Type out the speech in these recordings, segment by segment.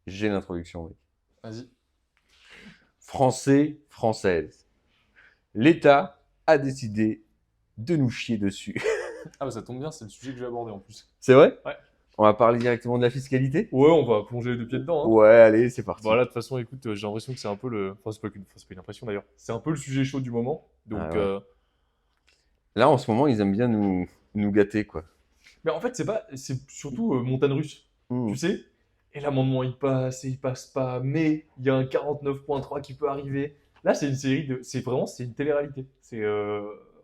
J'ai l'introduction, mec. Vas-y. Français, Française. L'État a décidé de nous chier dessus. Ah bah ça tombe bien, c'est le sujet que je vais aborder en plus. C'est vrai? Ouais. On va parler directement de la fiscalité? Ouais, on va plonger les deux pieds dedans. Hein. Ouais, allez, c'est parti. Voilà, de toute façon, écoute, j'ai l'impression que c'est un peu le. Enfin, c'est pas une impression d'ailleurs. C'est un peu le sujet chaud du moment. Ah Donc, ouais. Là, en ce moment, ils aiment bien nous gâter, quoi. mais en fait, c'est pas. C'est surtout montagne russe. Hmm. Tu sais? Et l'amendement, il passe et il passe pas. Mais il y a un 49.3 qui peut arriver. Là, c'est une série de. C'est vraiment. C'est une télé-réalité. C'est.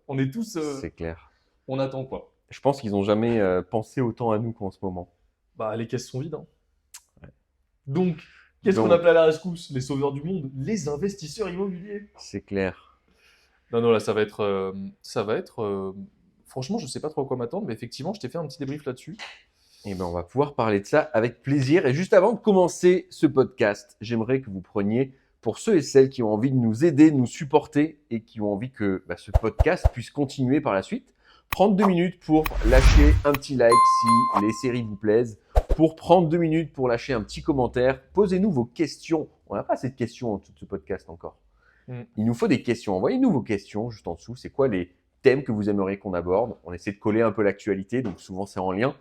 On est tous. C'est clair. On attend quoi? Je pense qu'ils n'ont jamais pensé autant à nous qu'en ce moment. Bah, les caisses sont vides. Hein. Donc, qu'est-ce qu'on Donc, appelle à la rescousse? Les sauveurs du monde, les investisseurs immobiliers. c'est clair. Non, non, là, ça va être. Franchement, je sais pas trop à quoi m'attendre, mais effectivement, je t'ai fait un petit débrief là-dessus. Eh ben, on va pouvoir parler de ça avec plaisir. Et juste avant de commencer ce podcast, j'aimerais que vous preniez, pour ceux et celles qui ont envie de nous aider, de nous supporter et qui ont envie que ce podcast puisse continuer par la suite, prendre 2 minutes pour lâcher un petit like si les séries vous plaisent, pour prendre 2 minutes pour lâcher un petit commentaire. Posez-nous vos questions. On n'a pas assez de questions en tout ce podcast encore. Il nous faut des questions. Envoyez-nous vos questions juste en dessous. C'est quoi les thèmes que vous aimeriez qu'on aborde? On essaie de coller un peu l'actualité, donc souvent c'est en lien.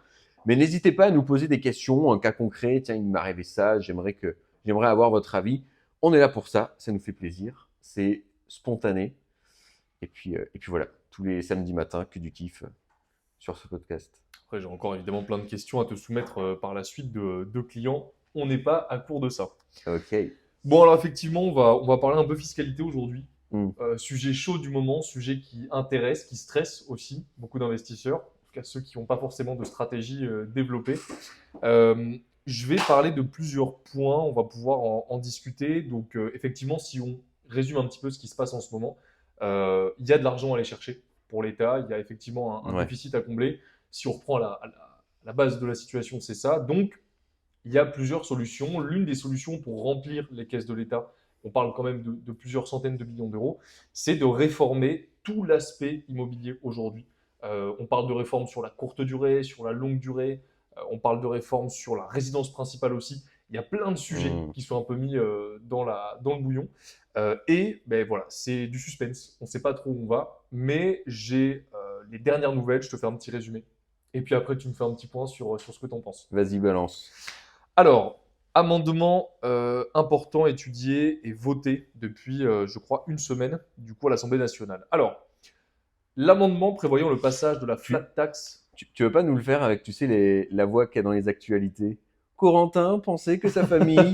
Mais n'hésitez pas à nous poser des questions, un cas concret. Tiens, il m'est arrivé ça, j'aimerais avoir votre avis. On est là pour ça, ça nous fait plaisir. C'est spontané. Et puis voilà, tous les samedis matins, que du kiff sur ce podcast. Après, j'ai encore évidemment plein de questions à te soumettre par la suite de clients. On n'est pas à court de ça. Ok. Bon, alors effectivement, on va parler un peu fiscalité aujourd'hui. Hmm. Sujet chaud du moment, sujet qui intéresse, qui stresse aussi beaucoup d'investisseurs, en tout cas ceux qui n'ont pas forcément de stratégie développée. Je vais parler de plusieurs points, on va pouvoir en discuter. Donc effectivement, si on résume un petit peu ce qui se passe en ce moment, il y a de l'argent à aller chercher pour l'État, il y a effectivement un Ouais. déficit à combler. Si on reprend la base de la situation, c'est ça. Donc, il y a plusieurs solutions. L'une des solutions pour remplir les caisses de l'État, on parle quand même de plusieurs centaines de millions d'euros, c'est de réformer tout l'aspect immobilier aujourd'hui. On parle de réformes sur la courte durée, sur la longue durée, on parle de réformes sur la résidence principale aussi. Il y a plein de sujets qui sont un peu mis dans le bouillon. Et ben voilà, c'est du suspense. On ne sait pas trop où on va, mais j'ai les dernières nouvelles. Je te fais un petit résumé. Et puis après, tu me fais un petit point sur ce que tu en penses. Vas-y, balance. Alors, amendement important, étudié et voté depuis, je crois, une semaine, du coup, à l'Assemblée nationale. Alors, l'amendement prévoyant le passage de la flat tax. Tu veux pas nous le faire avec, tu sais, la voix qu'il y a dans les actualités? Corentin pensait que sa famille.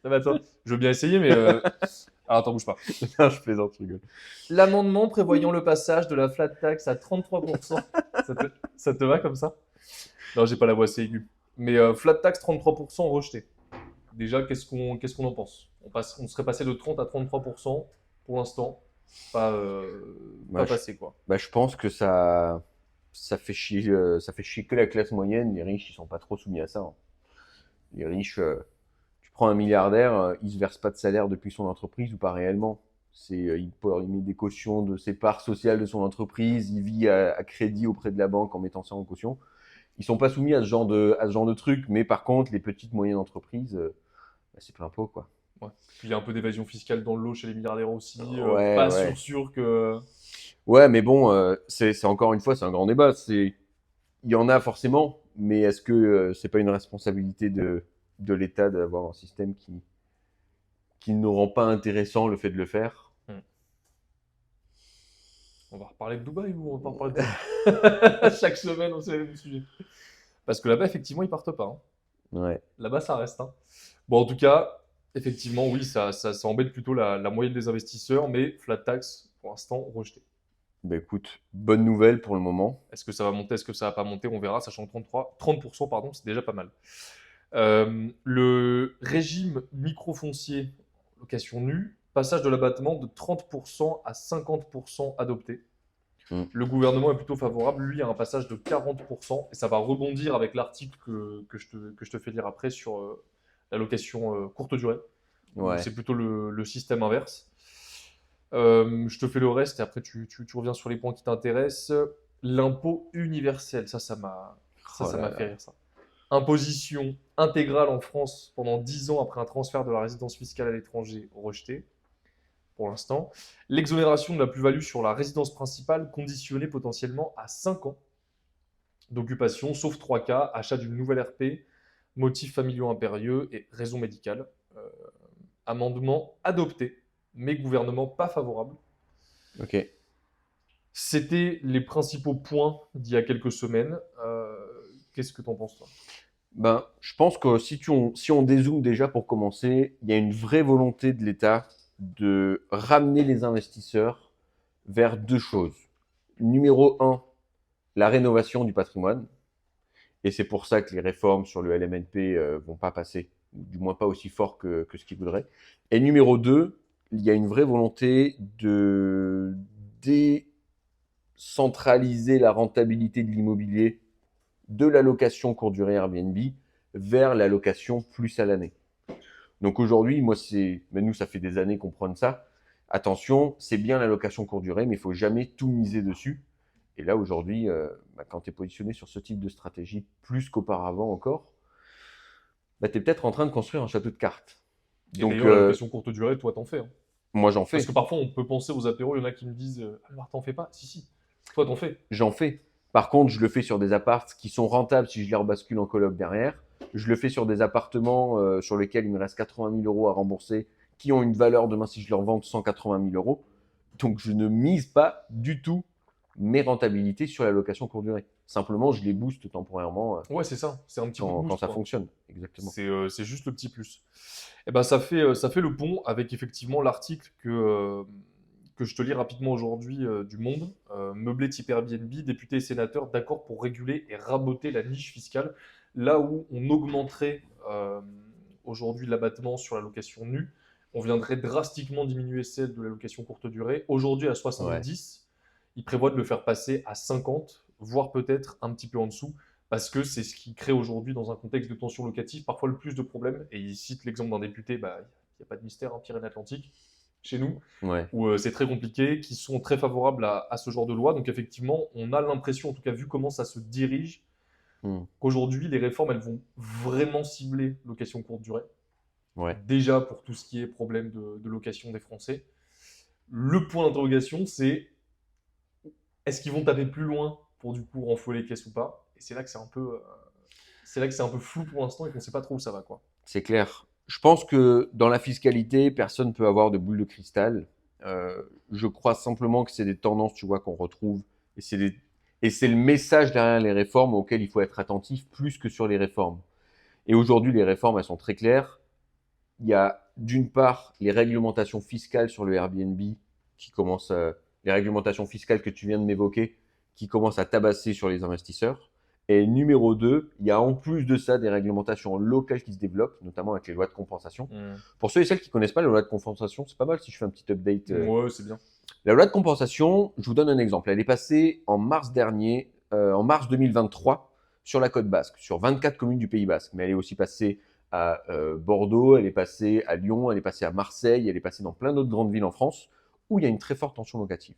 Ah bah attends, je veux bien essayer, mais. Alors, attends, bouge pas. Non, je plaisante, je rigole. L'amendement prévoyant le passage de la flat tax à 33%. Ça te va comme ça? Non, j'ai pas la voix assez aiguë. Mais flat tax 33% rejeté. Déjà, qu'est-ce qu'on en pense? On serait passé de 30 à 33% pour l'instant. Pas Je, passé, quoi. je pense que ça fait chier que la classe moyenne. Les riches, ils sont pas trop soumis à ça. Hein. Les riches, tu prends un milliardaire, il se verse pas de salaire depuis son entreprise ou pas réellement. Il met des cautions de ses parts sociales de son entreprise, il vit à crédit auprès de la banque en mettant ça en caution. Ils sont pas soumis à ce genre de truc, mais par contre, les petites moyennes entreprises, c'est plein pot, quoi. Ouais. Puis il y a un peu d'évasion fiscale dans le lot chez les milliardaires aussi. Ouais, Pas ouais. sûr que. Ouais, mais bon, c'est encore une fois, c'est un grand débat. Il y en a forcément, mais est-ce que c'est pas une responsabilité de l'État d'avoir un système qui ne rend pas intéressant le fait de le faire? On va reparler de Dubaï ou on va pas reparler de Dubaï? Chaque semaine, on sait le même sujet. Parce que là-bas, effectivement, ils partent pas. Hein. Ouais. Là-bas, ça reste. Hein. Bon, en tout cas, effectivement, oui, ça embête plutôt la moyenne des investisseurs, mais flat tax, pour l'instant, rejeté. Bah écoute, bonne nouvelle pour le moment. Est-ce que ça va monter, est-ce que ça va pas monter? On verra, sachant que 30%, pardon, c'est déjà pas mal. Le régime microfoncier, location nue, passage de l'abattement de 30% à 50% adopté. Le gouvernement est plutôt favorable, lui, à un passage de 40%, et ça va rebondir avec l'article que je te fais lire après sur la location courte durée. Ouais. C'est plutôt le système inverse. Je te fais le reste et après tu reviens sur les points qui t'intéressent. L'impôt universel, ça m'a fait rire ça. Imposition intégrale en France pendant 10 ans après un transfert de la résidence fiscale à l'étranger rejeté, pour l'instant. L'exonération de la plus-value sur la résidence principale conditionnée potentiellement à 5 ans d'occupation, sauf 3 cas, achat d'une nouvelle RP, motifs familiaux impérieux et raison médicale. Euh, Amendement adopté, mais gouvernement pas favorable. Ok. C'était les principaux points d'il y a quelques semaines. Qu'est-ce que tu en penses, toi? Ben, je pense que si on dézoome déjà pour commencer, il y a une vraie volonté de l'État de ramener les investisseurs vers deux choses. Numéro un, la rénovation du patrimoine. Et c'est pour ça que les réformes sur le LMNP vont pas passer, ou du moins pas aussi fort que ce qu'ils voudraient. Et numéro deux, il y a une vraie volonté de décentraliser la rentabilité de l'immobilier de la location courte durée Airbnb vers la location plus à l'année. Donc aujourd'hui, mais nous, ça fait des années qu'on prône ça. Attention, c'est bien la location courte durée, mais il faut jamais tout miser dessus. Et là, aujourd'hui, quand tu es positionné sur ce type de stratégie, plus qu'auparavant encore, tu es peut-être en train de construire un château de cartes. Et Donc, d'ailleurs, la location courte durée, toi, t'en fais, hein. moi, j'en Parce fais. que parfois, on peut penser aux apéros, il y en a qui me disent alors, t'en fais pas? Si, si. Toi, t'en fais. J'en fais. Par contre, je le fais sur des apparts qui sont rentables si je les rebascule en coloc derrière. Je le fais sur des appartements sur lesquels il me reste 80 000 euros à rembourser, qui ont une valeur demain si je leur vends 180 000 euros. Donc, je ne mise pas du tout mes rentabilités sur la location courte durée. Simplement, je les booste temporairement Ouais, c'est ça. C'est un petit coup de quand boost, ça quoi. fonctionne. Exactement. C'est juste le petit plus. Et ben, ça fait le pont avec effectivement l'article que je te lis rapidement aujourd'hui du Monde. Meublé type Airbnb, députés et sénateurs d'accord pour réguler et raboter la niche fiscale. Là où on augmenterait aujourd'hui l'abattement sur la location nue, on viendrait drastiquement diminuer celle de la location courte durée. Aujourd'hui à Ouais. 70, il prévoit de le faire passer à 50, voire peut-être un petit peu en dessous, parce que c'est ce qui crée aujourd'hui, dans un contexte de tension locative, parfois le plus de problèmes. Et il cite l'exemple d'un député, bah, il n'y a pas de mystère, hein, Pyrénées-Atlantiques, chez nous, Ouais. où c'est très compliqué, qui sont très favorables à ce genre de loi. Donc effectivement, on a l'impression, en tout cas vu comment ça se dirige, Hmm. qu'aujourd'hui, les réformes, elles vont vraiment cibler location courte durée. Ouais. Déjà pour tout ce qui est problème de location des Français. Le point d'interrogation, c'est est-ce qu'ils vont taper plus loin pour du coup renflouer les caisses ou pas? Et c'est là que c'est là que c'est un peu flou pour l'instant et qu'on ne sait pas trop où ça va, quoi. C'est clair. Je pense que dans la fiscalité, personne ne peut avoir de boule de cristal. Je crois simplement que c'est des tendances, tu vois, qu'on retrouve. Et c'est le message derrière les réformes auquel il faut être attentif plus que sur les réformes. Et aujourd'hui, les réformes, elles sont très claires. Il y a d'une part les réglementations fiscales sur le Airbnb qui commencent, les réglementations fiscales que tu viens de m'évoquer, qui commencent à tabasser sur les investisseurs. Et numéro 2, il y a en plus de ça des réglementations locales qui se développent, notamment avec les lois de compensation. Mm. Pour ceux et celles qui connaissent pas les lois de compensation, c'est pas mal si je fais un petit update. Ouais, c'est bien. La loi de compensation, je vous donne un exemple. Elle est passée en mars dernier, en mars 2023, sur la côte basque, sur 24 communes du Pays basque. Mais elle est aussi passée à Bordeaux, elle est passée à Lyon, elle est passée à Marseille, elle est passée dans plein d'autres grandes villes en France où il y a une très forte tension locative.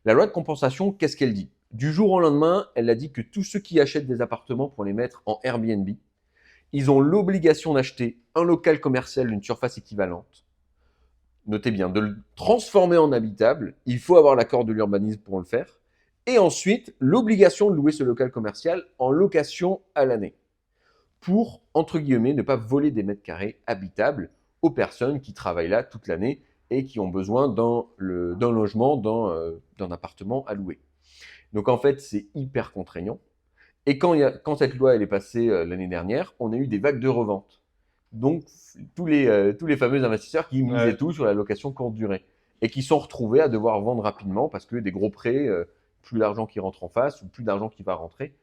La loi de compensation, qu'est-ce qu'elle dit? Du jour au lendemain, elle a dit que tous ceux qui achètent des appartements pour les mettre en Airbnb, ils ont l'obligation d'acheter un local commercial d'une surface équivalente. Notez bien, de le transformer en habitable. Il faut avoir l'accord de l'urbanisme pour le faire. Et ensuite, l'obligation de louer ce local commercial en location à l'année. Pour, entre guillemets, ne pas voler des mètres carrés habitables aux personnes qui travaillent là toute l'année et qui ont besoin d'un logement, d'un appartement à louer. Donc en fait, c'est hyper contraignant. Et quand cette loi elle est passée l'année dernière, on a eu des vagues de revente. Donc tous les fameux investisseurs qui misaient Ouais. tout sur la location courte durée et qui sont retrouvés à devoir vendre rapidement parce que des gros prêts, plus d'argent qui rentre en face ou plus d'argent qui va rentrer.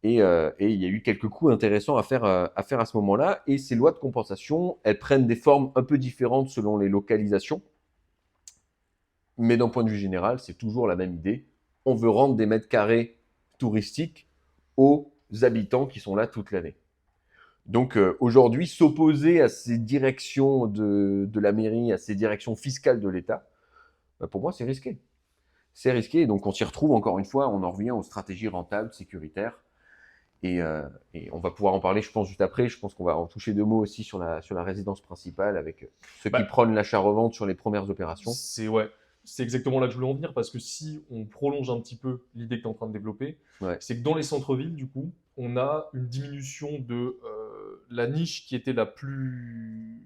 Et il y a eu quelques coups intéressants à faire à ce moment-là. Et ces lois de compensation, elles prennent des formes un peu différentes selon les localisations. Mais d'un point de vue général, c'est toujours la même idée. On veut rendre des mètres carrés touristiques aux habitants qui sont là toute l'année. Donc aujourd'hui, s'opposer à ces directions de la mairie, à ces directions fiscales de l'État, pour moi, c'est risqué. C'est risqué, donc on s'y retrouve encore une fois, on en revient aux stratégies rentables, sécuritaires. Et on va pouvoir en parler, je pense, juste après. Je pense qu'on va en toucher 2 mots aussi sur la résidence principale avec ceux qui Bah, prônent l'achat-revente sur les premières opérations. ouais, c'est exactement là que je voulais en venir parce que si on prolonge un petit peu l'idée que tu es en train de développer, Ouais, c'est que dans les centres-villes, du coup, on a une diminution de la niche qui était la plus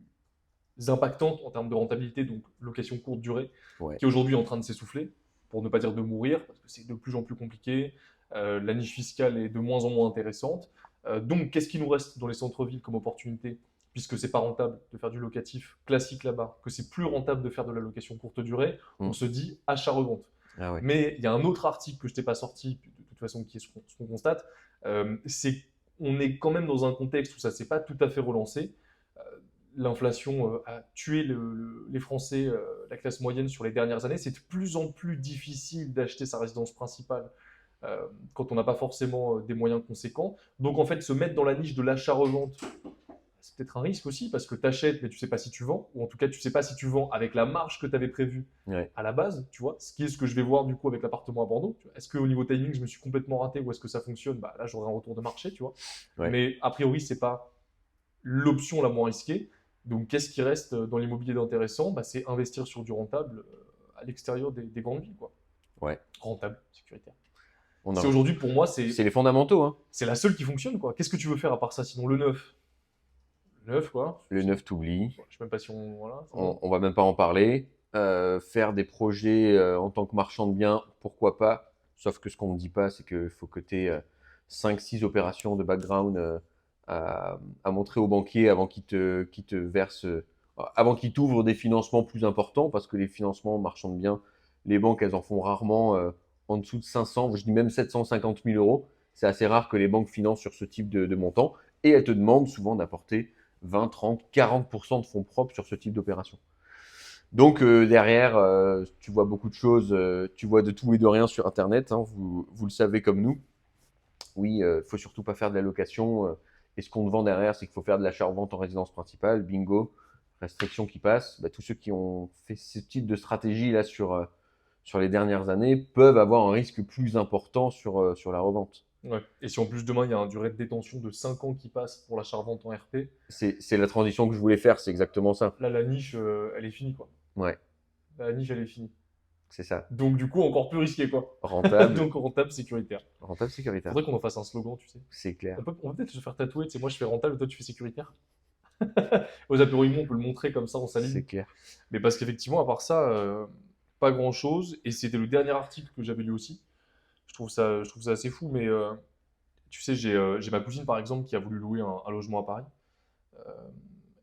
impactante en termes de rentabilité, donc location courte durée, ouais. qui est aujourd'hui en train de s'essouffler, pour ne pas dire de mourir, parce que c'est de plus en plus compliqué. La niche fiscale est de moins en moins intéressante. Donc, qu'est-ce qui nous reste dans les centres-villes comme opportunité, puisque c'est pas rentable de faire du locatif classique là-bas, que c'est plus rentable de faire de la location courte durée, on Mm. se dit achat-revente. Ah ouais. Mais il y a un autre article que je t'ai pas sorti, de toute façon, qui est ce qu'on constate, c'est qu'on est quand même dans un contexte où ça s'est pas tout à fait relancé. Euh, L'inflation a tué les Français, la classe moyenne sur les dernières années. C'est de plus en plus difficile d'acheter sa résidence principale quand on n'a pas forcément des moyens conséquents. Donc en fait, se mettre dans la niche de l'achat-revente, c'est peut-être un risque aussi parce que tu achètes, mais tu sais pas si tu vends, ou en tout cas, tu sais pas si tu vends avec la marge que tu avais prévue Ouais. à la base, tu vois. Ce qui est ce que je vais voir du coup avec l'appartement à Bordeaux. Est-ce qu'au niveau timing, je me suis complètement raté ou est-ce que ça fonctionne? Bah, là, j'aurai un retour de marché, tu vois. Ouais. Mais a priori, c'est pas l'option la moins risquée. Donc, qu'est-ce qui reste dans l'immobilier d'intéressant? Bah, c'est investir sur du rentable à l'extérieur des grandes villes, quoi. Ouais. Rentable, sécuritaire. On C'est a... aujourd'hui, pour moi, C'est les fondamentaux, hein. c'est la seule qui fonctionne, quoi. Qu'est-ce que tu veux faire à part ça, sinon le neuf? Le neuf, quoi. Le neuf, t'oublies. Je sais même pas si on. Voilà, c'est On, bon. on va même pas en parler. Faire des projets en tant que marchand de biens, pourquoi pas. Sauf que ce qu'on ne dit pas, c'est qu'il faut que tu aies 5-6 opérations de background à montrer au banquier avant qu'il te verse, avant qu'il t'ouvre des financements plus importants, parce que les financements marchands de biens, les banques, elles en font rarement en dessous de 500, je dis même 750 000 euros. C'est assez rare que les banques financent sur ce type de montant. Et elles te demandent souvent d'apporter 20, 30, 40% de fonds propres sur ce type d'opération. Donc derrière, tu vois beaucoup de choses, tu vois de tout et de rien sur Internet, hein, vous le savez comme nous. Oui, faut surtout pas faire de la location. Et ce qu'on te vend derrière, c'est qu'il faut faire de l'achat-revente en résidence principale. Bingo, restriction qui passe. Bah, tous ceux qui ont fait ce type de stratégie là sur les dernières années peuvent avoir un risque plus important sur la revente. Ouais. Et si en plus demain il y a une durée de détention de 5 ans qui passe pour l'achat-revente en RP, C'est la transition que je voulais faire, c'est exactement ça. là la niche, elle est finie, quoi. Ouais, La niche, elle est finie. c'est ça. Donc du coup, encore plus risqué, quoi. Rentable, Donc rentable, sécuritaire. rentable sécuritaire. Faudrait qu'on en fasse un slogan, tu sais. C'est clair. On peut peut-être se faire tatouer, tu sais, moi je fais rentable, toi tu fais sécuritaire. Aux apéros immo, on peut le montrer comme ça, on C'est s'aligne. clair. Mais parce qu'effectivement, à part ça, pas grand-chose. Et c'était le dernier article que j'avais lu aussi. Je trouve ça assez fou, mais tu sais, j'ai ma cousine par exemple qui a voulu louer un logement à Paris. Euh,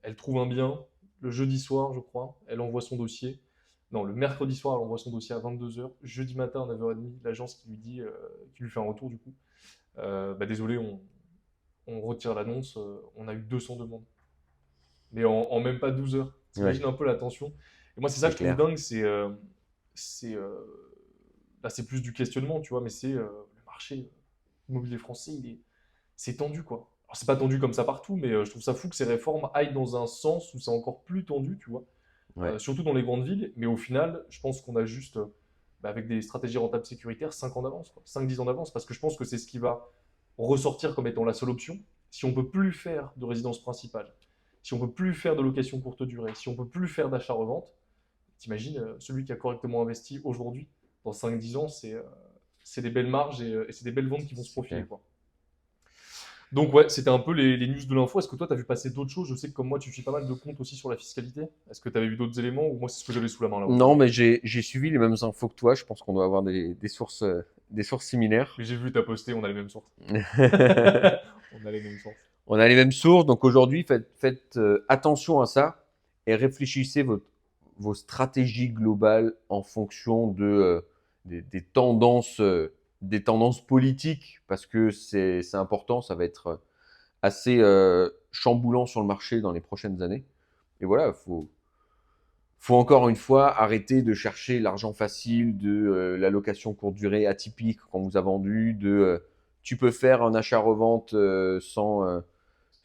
Elle trouve un bien le jeudi soir, je crois. Elle envoie son dossier. Non, le mercredi soir, elle envoie son dossier à 22h. Jeudi matin à 9h30, l'agence qui lui dit, qui lui fait un retour du coup. Bah, désolé, on retire l'annonce. On a eu 200 demandes. Mais en même pas 12 heures. Ouais, T'imagines un peu la tension. Et moi, c'est ça c'est que je trouve clair. dingue, c'est, là, c'est plus du questionnement, tu vois, mais c'est le marché immobilier français, c'est tendu, quoi. Alors, c'est pas tendu comme ça partout, mais je trouve ça fou que ces réformes aillent dans un sens où c'est encore plus tendu, tu vois. Ouais, Surtout dans les grandes villes, mais au final, je pense qu'on a juste, bah, avec des stratégies rentables sécuritaires, 5 ans d'avance, quoi. 5-10 ans d'avance, parce que je pense que c'est ce qui va ressortir comme étant la seule option. Si on peut plus faire de résidence principale, si on peut plus faire de location courte durée, si on peut plus faire d'achat-revente, t'imagines, celui qui a correctement investi aujourd'hui, dans 5-10 ans, c'est des belles marges et c'est des belles ventes qui vont se c'est profiler, clair. quoi. Donc ouais, c'était un peu les news de l'info. Est-ce que toi, tu as vu passer d'autres choses? Je sais que comme moi, tu suis pas mal de comptes aussi sur la fiscalité. Est-ce que tu avais vu d'autres éléments ou moi, c'est ce que j'avais sous la main là Non, aujourd'hui? mais j'ai suivi les mêmes infos que toi. Je pense qu'on doit avoir des sources similaires. Mais j'ai vu, tu as posté, on a les mêmes sources. On a les mêmes sources. On a les mêmes sources. Donc aujourd'hui, faites attention à ça et réfléchissez vos stratégies globales en fonction des tendances politiques parce que c'est important. Ça va être assez chamboulant sur le marché dans les prochaines années. Et voilà, faut encore une fois arrêter de chercher l'argent facile de la location courte durée atypique qu'on vous a vendu, tu peux faire un achat-revente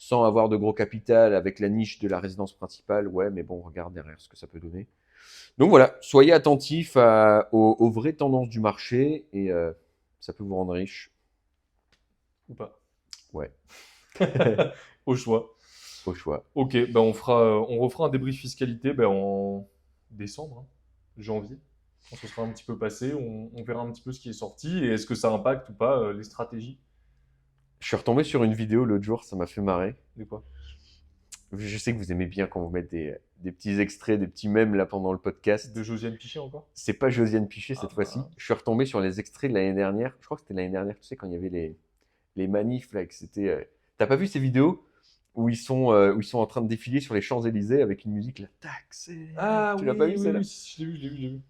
sans avoir de gros capital avec la niche de la résidence principale. Ouais, mais bon, regarde derrière ce que ça peut donner. Donc voilà, soyez attentifs aux vraies tendances du marché et ça peut vous rendre riche. Ou pas. Ouais, Au choix. au choix. Ok, bah on refera un débrief fiscalité en décembre, hein, janvier. Quand ce sera un petit peu passé, on verra un petit peu ce qui est sorti et est-ce que ça impacte ou pas les stratégies. Je suis retombé sur une vidéo l'autre jour, ça m'a fait marrer. De quoi? Je sais que vous aimez bien quand vous mettez des petits extraits, des petits mèmes là pendant le podcast. De Josiane Pichet encore? C'est pas Josiane Pichet cette Ah, fois-ci. bah, Je suis retombé sur les extraits de l'année dernière. Je crois que c'était l'année dernière, tu sais, quand il y avait les manifs là, que c'était. T'as pas vu ces vidéos où ils sont en train de défiler sur les Champs-Élysées avec une musique là, tac, c'est. Ah Tu l'as pas oui, vu oui, celle-là? oui, je l'ai vu, je l'ai vu, je l'ai vu.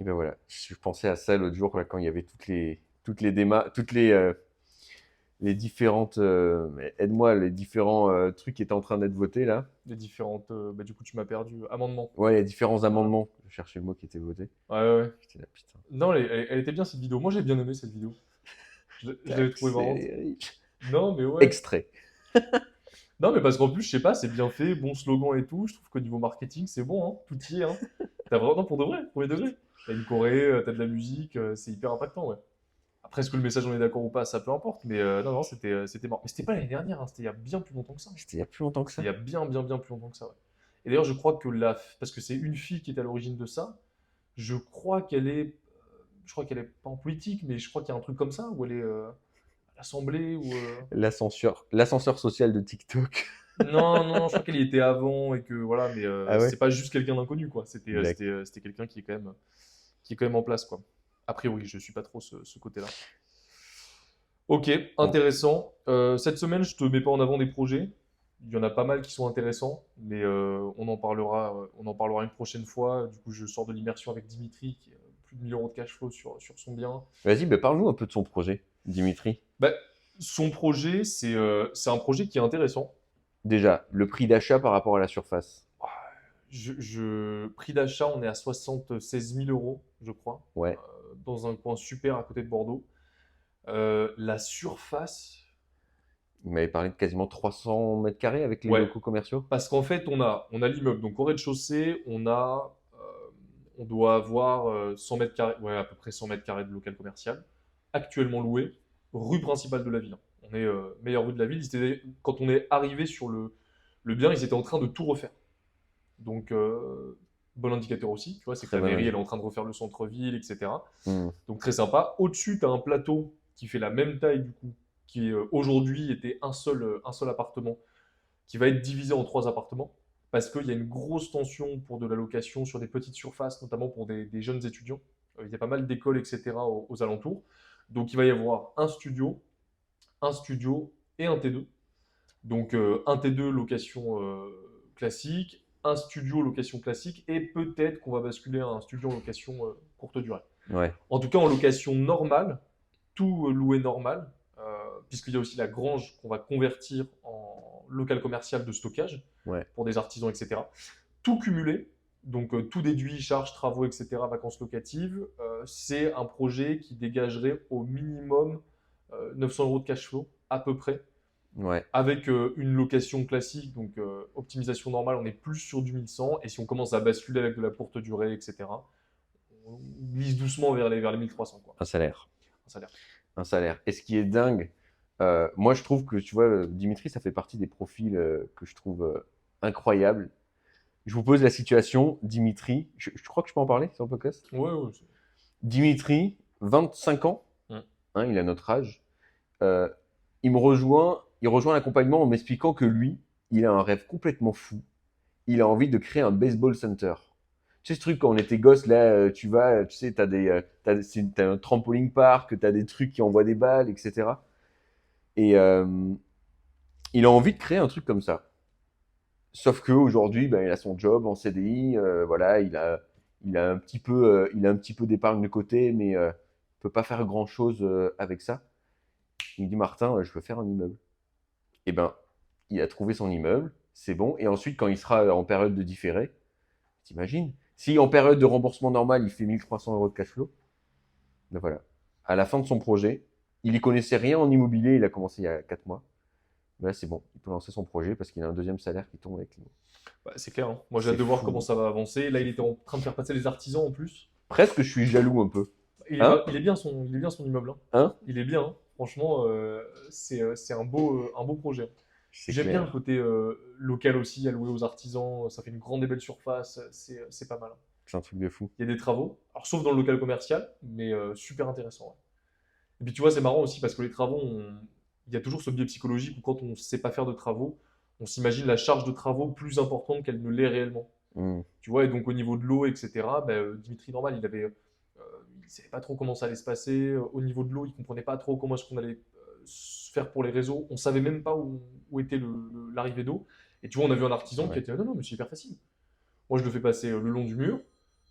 Et ben voilà, je pensais à ça l'autre jour là, quand il y avait toutes les différentes, aide-moi, les différents trucs qui étaient en train d'être votés là. Les différentes. Bah, du coup, tu m'as perdu. Amendement. Ouais, les différents Ah. amendements. Je cherchais le mot qui était voté. Ouais, ouais, ouais. J'étais là, putain. Non, elle était bien cette vidéo. Moi, j'ai bien aimé cette vidéo. Je l'avais trouvé Taxer marrante. les riches. Non, mais ouais. Extrait. Non, mais parce qu'en plus, je sais pas, c'est bien fait, bon slogan et tout. Je trouve qu'au niveau marketing, c'est bon, hein. Tout y est, hein. T'as vraiment, non, pour de vrai, premier degré. T'as une choré, t'as de la musique, c'est hyper impactant, ouais. Après, est-ce que le message, on est d'accord ou pas, ça peu importe. Mais non, non, c'était marrant. Mais c'était pas l'année dernière, hein, c'était il y a bien plus longtemps que ça. C'était il y a plus longtemps que C'était ça. il y a bien, bien, bien plus longtemps que ça, ouais. Et d'ailleurs, je crois que parce que c'est une fille qui est à l'origine de ça, je crois je crois qu'elle est pas en politique, mais je crois qu'il y a un truc comme ça, où elle est à l'Assemblée, ou. L'ascenseur social de TikTok. Non, non, je crois qu'elle y était avant et que voilà, mais Ah ouais? c'est pas juste quelqu'un d'inconnu, quoi. D'accord. C'était quelqu'un qui est quand même en place, quoi. A priori, je suis pas trop ce côté-là. Ok, Bon, intéressant. Cette semaine, je te mets pas en avant des projets. Il y en a pas mal qui sont intéressants, mais on en parlera une prochaine fois. Du coup, je sors de l'immersion avec Dimitri, qui a plus de 1 000 € de cash flow sur son bien. vas-y, bah, parle-nous un peu de son projet, Dimitri. Bah, son projet, c'est un projet qui est intéressant. Déjà, le prix d'achat par rapport à la surface. Prix d'achat, on est à 76 000 €, je crois, Ouais. dans un coin super à côté de Bordeaux. La surface, Il m'avait parlé de quasiment 300 mètres carrés avec les ouais, locaux commerciaux. parce qu'en fait, on a l'immeuble. Donc, au rez-de-chaussée, on doit avoir 100 mètres carrés, ouais, à peu près 100 mètres carrés de local commercial, actuellement loué, rue principale de la ville. On est meilleure rue de la ville. Quand on est arrivé sur le bien, ils étaient en train de tout refaire. Donc, bon indicateur aussi, tu vois, c'est que Très la bonne mairie, elle est idée. en train de refaire le centre-ville, etc. Hmm. Donc, très sympa. Au-dessus, tu as un plateau qui fait la même taille, du coup, qui aujourd'hui était un seul appartement, qui va être divisé en 3 appartements, parce qu'il y a une grosse tension pour de la location sur des petites surfaces, notamment pour des jeunes étudiants. Il y a pas mal d'écoles, etc., aux alentours. Donc, il va y avoir un studio et un T2. Donc un T2 location classique, un studio location classique, et peut-être qu'on va basculer à un studio en location courte durée. Ouais. En tout cas, en location normale, tout loué normal, puisqu'il y a aussi la grange qu'on va convertir en local commercial de stockage Ouais. pour des artisans, etc. Tout cumulé, donc tout déduit, charges, travaux, etc., vacances locatives, c'est un projet qui dégagerait au minimum 900 € de cash flow, à peu près, Ouais. avec une location classique, donc optimisation normale, on est plus sur du 1100. Et si on commence à basculer avec de la courte durée, etc., on glisse doucement vers les 1300, quoi. Un salaire. Un salaire. Un salaire. Et ce qui est dingue, moi je trouve que, tu vois, Dimitri, ça fait partie des profils que je trouve incroyables. Je vous pose la situation, Dimitri, je crois que je peux en parler sur le podcast. Ouais, ouais. Dimitri, 25 ans, Mm. hein, il a notre âge. Euh, il rejoint l'accompagnement en m'expliquant que lui, il a un rêve complètement fou. Il a envie de créer un baseball center. Tu sais, ce truc, quand on était gosse, là, tu vas, tu sais, t'as un trampoline park, t'as des trucs qui envoient des balles, etc. Et il a envie de créer un truc comme ça. Sauf qu'aujourd'hui, ben, il a son job en CDI, voilà, il a un petit peu d'épargne de côté, mais il peut pas faire grand-chose avec ça. Il me dit, Martin, je veux faire un immeuble. Eh ben, il a trouvé son immeuble, c'est bon. Et ensuite, quand il sera en période de différé, t'imagines? Si en période de remboursement normal, il fait 1300 € de cash flow, ben voilà. À la fin de son projet, il y connaissait rien en immobilier, il a commencé il y a 4 mois. Ben là, c'est bon, il peut lancer son projet parce qu'il a un deuxième salaire qui tombe avec lui. Bah, c'est clair, hein. Moi, j'ai C'est hâte de voir comment fou. ça va avancer. Là, C'est il était fou. en train de faire passer les artisans en plus. Presque, je suis jaloux un peu. Il est, Hein? il est bien son immeuble, hein. Hein? Il est bien, hein. Franchement, c'est un beau projet. C'est J'aime bien le clair. côté local aussi, alloué aux artisans. Ça fait une grande et belle surface. C'est pas mal. C'est un truc de fou. Il y a des travaux, alors sauf dans le local commercial, mais super intéressant. Ouais. Et puis tu vois, c'est marrant aussi parce que les travaux, il y a toujours ce biais psychologique où quand on ne sait pas faire de travaux, on s'imagine la charge de travaux plus importante qu'elle ne l'est réellement. Hmm. Tu vois, et donc au niveau de l'eau, etc., Dimitri, normal, il savait pas trop comment ça allait se passer. Au niveau de l'eau, il comprenait pas trop comment est-ce qu'on allait se faire pour les réseaux. On savait même pas où était l'arrivée d'eau. Et tu vois, on a vu un artisan qui Ouais. était, non, non, mais c'est hyper facile. Moi, je le fais passer le long du mur.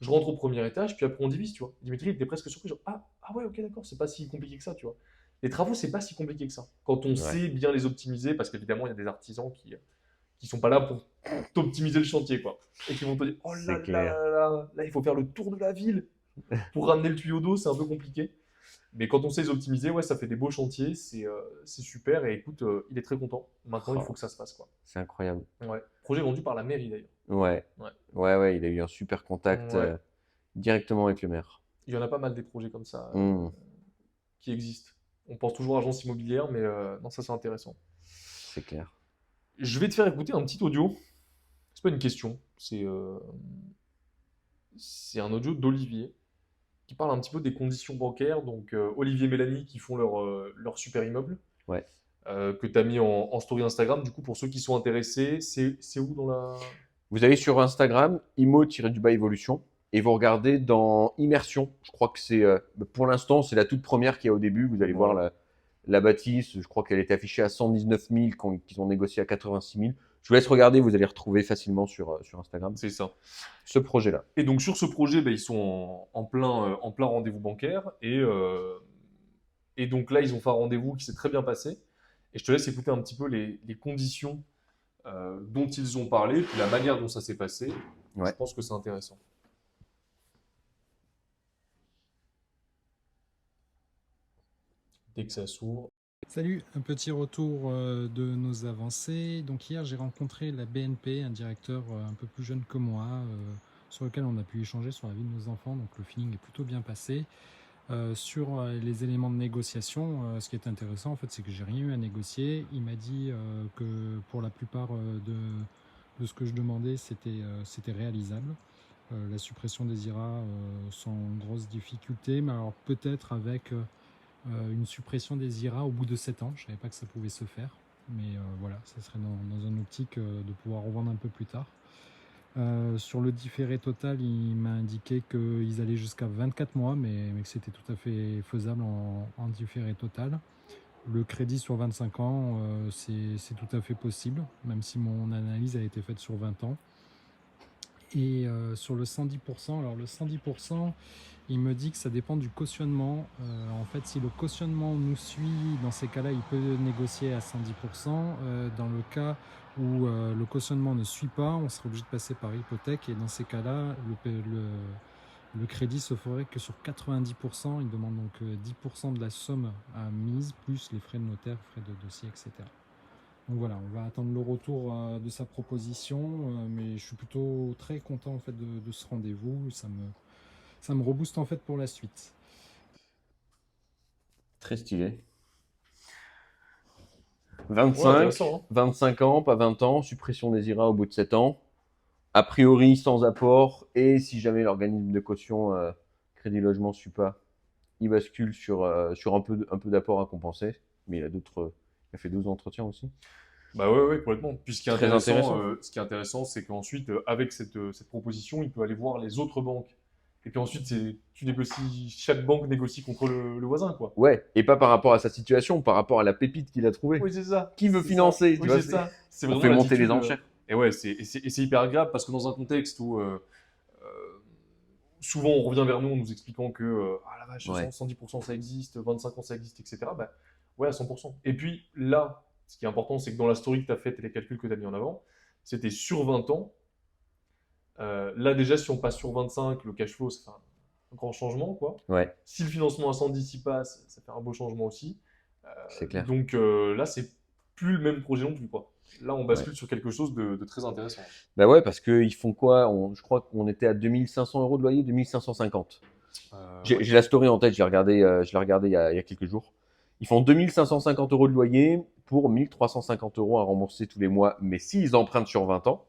Je rentre au premier étage, puis après on divise, tu vois. Dimitri il était presque surpris, genre, ah ouais, ok, d'accord, c'est pas si compliqué que ça, tu vois. Les travaux, c'est pas si compliqué que ça. Quand on Ouais. sait bien les optimiser, parce qu'évidemment, il y a des artisans qui sont pas là pour t'optimiser le chantier, quoi. Et qui vont te dire, oh là C'est là clair. là là, là, il faut faire le tour de la ville pour ramener le tuyau d'eau, c'est un peu compliqué. Mais quand on sait les optimiser, ouais, ça fait des beaux chantiers, c'est super. Et écoute, il est très content. Maintenant, il faut Oh, que ça se passe, quoi. c'est incroyable. Ouais. Projet vendu par la mairie, d'ailleurs. Ouais. Ouais. Ouais, il a eu un super contact Ouais. directement avec le maire. Il y en a pas mal des projets comme ça Hmm. qui existent. On pense toujours à agence immobilière, mais non, ça c'est intéressant. C'est clair. Je vais te faire écouter un petit audio. C'est pas une question, c'est un audio d'Olivier qui parle un petit peu des conditions bancaires. Donc Olivier et Mélanie qui font leur super immeuble Ouais. que tu as mis en story Instagram. Du coup, pour ceux qui sont intéressés, c'est où dans la... Vous allez sur Instagram, imo-evolution, et vous regardez dans Immersion. Je crois que c'est, pour l'instant, c'est la toute première qu'il y a au début. Vous allez voir Ouais, la bâtisse. Je crois qu'elle est affichée à 119 000 qu'ils ont négocié à 86 000. Je vous laisse regarder, vous allez retrouver facilement sur Instagram c'est ça. ce projet-là. Et donc sur ce projet, ils sont en plein rendez-vous bancaire et donc là, ils ont fait un rendez-vous qui s'est très bien passé. Et je te laisse écouter un petit peu les conditions dont ils ont parlé, puis la manière dont ça s'est passé. Je Ouais. pense que c'est intéressant. Dès que ça s'ouvre. Salut, un petit retour de nos avancées. Donc hier j'ai rencontré la BNP, un directeur un peu plus jeune que moi, sur lequel on a pu échanger sur la vie de nos enfants, donc le feeling est plutôt bien passé. Sur les éléments de négociation, ce qui est intéressant en fait c'est que j'ai rien eu à négocier. Il m'a dit que pour la plupart de ce que je demandais c'était réalisable. La suppression des IRA sans grosse difficulté, mais alors peut-être avec une suppression des IRA au bout de 7 ans. Je ne savais pas que ça pouvait se faire. Mais voilà, ça serait dans une optique de pouvoir revendre un peu plus tard. Sur le différé total, il m'a indiqué qu'ils allaient jusqu'à 24 mois, mais que c'était tout à fait faisable en différé total. Le crédit sur 25 ans, c'est tout à fait possible, même si mon analyse a été faite sur 20 ans. Et sur le 110%, alors le 110%, il me dit que ça dépend du cautionnement. En fait, si le cautionnement nous suit, dans ces cas-là, il peut négocier à 110%. Dans le cas où le cautionnement ne suit pas, on sera obligé de passer par hypothèque. Et dans ces cas-là, le crédit se ferait que sur 90%. Il demande donc 10% de la somme à mise, plus les frais de notaire, frais de dossier, etc. Donc voilà, on va attendre le retour de sa proposition, mais je suis plutôt très content en fait de ce rendez-vous. Ça me rebooste en fait pour la suite. Très stylé. Ouais, 25, intéressant, hein. 25 ans, pas 20 ans, suppression des IRA au bout de 7 ans. A priori, sans apport. Et si jamais l'organisme de caution Crédit Logement ne suit pas, il bascule sur un peu d'apport à compenser. Mais il a fait 12 entretiens aussi. Bah ouais, ouais, complètement. Puis Très intéressant. ce qui est intéressant, c'est qu'ensuite, avec cette proposition, il peut aller voir les autres banques. Et puis ensuite, tu négocies, chaque banque négocie contre le voisin, quoi. Ouais, et pas par rapport à sa situation, par rapport à la pépite qu'il a trouvée. Oui, c'est ça. Qui veut C'est ça. financer, tu Oui, vois, c'est ça. C'est on vraiment fait monter les l'attitude. enchères. Et ouais, c'est hyper agréable parce que dans un contexte où euh, souvent on revient vers nous en nous expliquant que ah la vache, Ouais. 110% ça existe, 25 ans ça existe, etc. Bah, ouais, à 100%. Et puis là, ce qui est important, c'est que dans la story que tu as faite et les calculs que tu as mis en avant, c'était sur 20 ans. Là, déjà, si on passe sur 25, le cash flow, ça fait un grand changement, quoi. Ouais, Si le financement à 110 y passe, ça fait un beau changement aussi. c'est clair. Donc là, c'est plus le même projet non plus, quoi. Là, on Ouais. bascule sur quelque chose de très intéressant. Bah ouais, parce qu'ils font quoi? Je crois qu'on était à 2500 euros de loyer, 2550. Ouais. J'ai la story en tête, je l'ai regardé il y a quelques jours. Ils font 2550 € de loyer pour 1350 € à rembourser tous les mois, mais s'ils empruntent sur 20 ans.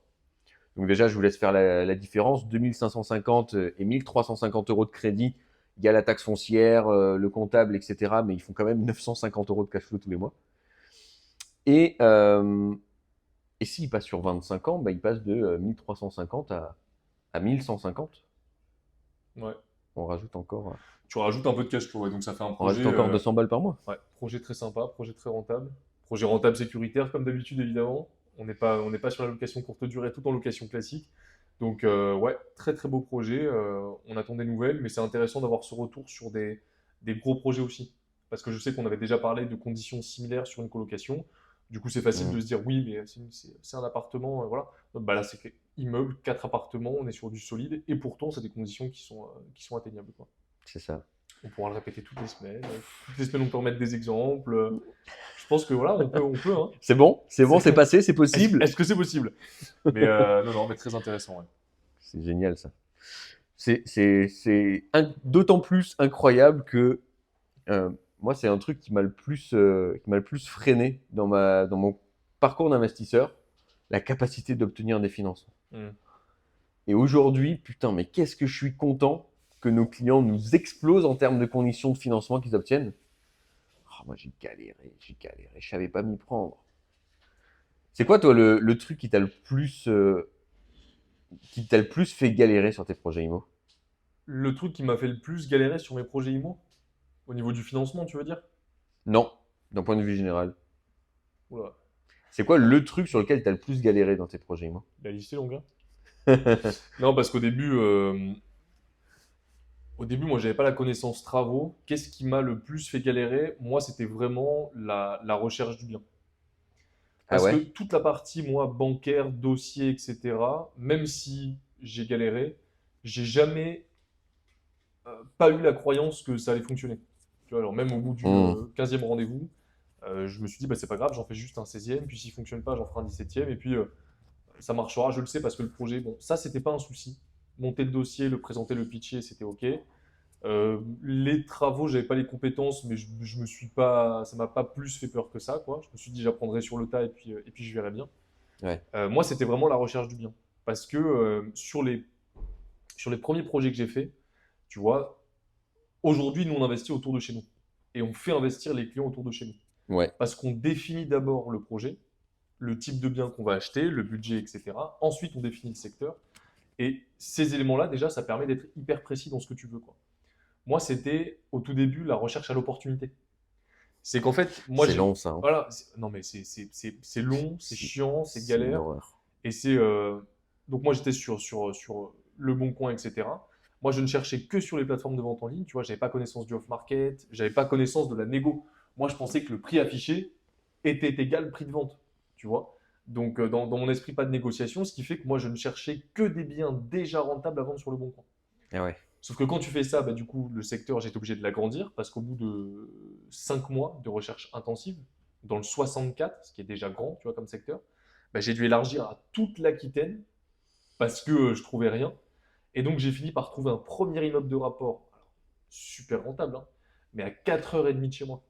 Donc déjà, je vous laisse faire la différence. 2550 et 1350 € de crédit. Il y a la taxe foncière, le comptable, etc. Mais ils font quand même 950 € de cash flow tous les mois. Et s'ils passent sur 25 ans, bah, ils passent de 1350 à 1150. Ouais. On rajoute encore, Tu rajoutes un peu de cash flow, ouais, donc ça fait un on rajoute projet. encore 200 balles par mois. Ouais, projet très sympa, projet très rentable. Projet rentable sécuritaire, comme d'habitude, évidemment. On n'est pas sur la location courte durée, tout en location classique. Donc, ouais, très très beau projet. On attend des nouvelles, mais c'est intéressant d'avoir ce retour sur des gros projets aussi. Parce que je sais qu'on avait déjà parlé de conditions similaires sur une colocation. Du coup, c'est facile de se dire oui, mais c'est un appartement, voilà. Bah là, c'est immeuble, 4 appartements, on est sur du solide, et pourtant, c'est des conditions qui sont atteignables, quoi. C'est ça. On pourra le répéter toutes les semaines. Toutes les semaines, on peut remettre des exemples. Je pense que voilà, on peut, hein. C'est bon, c'est passé, c'est possible. Est-ce que c'est possible? Mais non, mais très intéressant, ouais. C'est génial ça. D'autant plus incroyable que moi, c'est un truc qui m'a le plus freiné dans mon parcours d'investisseur, la capacité d'obtenir des financements. Mm. Et aujourd'hui, putain, mais qu'est-ce que je suis content que nos clients nous explosent en termes de conditions de financement qu'ils obtiennent. Oh, moi, j'ai galéré, je savais pas m'y prendre. C'est quoi, toi, le truc qui t'a le plus fait galérer sur tes projets IMO? Le truc qui m'a fait le plus galérer sur mes projets IMO, au niveau du financement, tu veux dire? Non, d'un point de vue général. Oula, C'est quoi le truc sur lequel tu as le plus galéré dans tes projets IMO? la liste est longue, hein. Non, parce qu'au début, moi, j'avais pas la connaissance travaux. Qu'est-ce qui m'a le plus fait galérer? Moi, c'était vraiment la recherche du bien. Ah Parce que ouais? toute la partie, moi, bancaire, dossier, etc., même si j'ai galéré, j'ai jamais pas eu la croyance que ça allait fonctionner. Tu vois, alors même au bout du Hmm. 15e rendez-vous, je me suis dit, bah, c'est pas grave, j'en fais juste un 16e, puis s'il fonctionne pas, j'en ferai un 17e, et puis ça marchera, je le sais, parce que le projet, bon, ça, c'était pas un souci. Monter le dossier, le présenter, le pitcher, c'était OK. Les travaux, j'avais pas les compétences, mais je me suis pas, ça m'a pas plus fait peur que ça, quoi. Je me suis dit, j'apprendrai sur le tas, et puis je verrai bien. Ouais. Moi, c'était vraiment la recherche du bien. Parce que sur les premiers projets que j'ai faits, tu vois, aujourd'hui, nous, on investit autour de chez nous. Et on fait investir les clients autour de chez nous. Ouais. Parce qu'on définit d'abord le projet, le type de bien qu'on va acheter, le budget, etc. Ensuite, on définit le secteur. Et ces éléments-là, déjà, ça permet d'être hyper précis dans ce que tu veux, quoi. Moi, c'était au tout début la recherche à l'opportunité. C'est qu'en fait, moi, C'est long ça, hein. voilà, non, mais c'est long, c'est chiant, c'est C'est une galère. horreur. Et donc, moi, j'étais sur Le Bon Coin, etc. Moi, je ne cherchais que sur les plateformes de vente en ligne. Tu vois, j'avais pas connaissance du off-market, j'avais pas connaissance de la négo. Moi, je pensais que le prix affiché était égal au prix de vente. Tu vois. Donc, dans mon esprit, pas de négociation, ce qui fait que moi, je ne cherchais que des biens déjà rentables à vendre sur Le Bon Coin. Ah ouais. Sauf que quand tu fais ça, bah, du coup, le secteur, j'ai été obligé de l'agrandir parce qu'au bout de 5 mois de recherche intensive, dans le 64, ce qui est déjà grand, tu vois, comme secteur, bah, j'ai dû élargir à toute l'Aquitaine parce que je trouvais rien. Et donc, j'ai fini par trouver un premier immeuble de rapport, alors, super rentable, hein, mais à 4h30 de chez moi.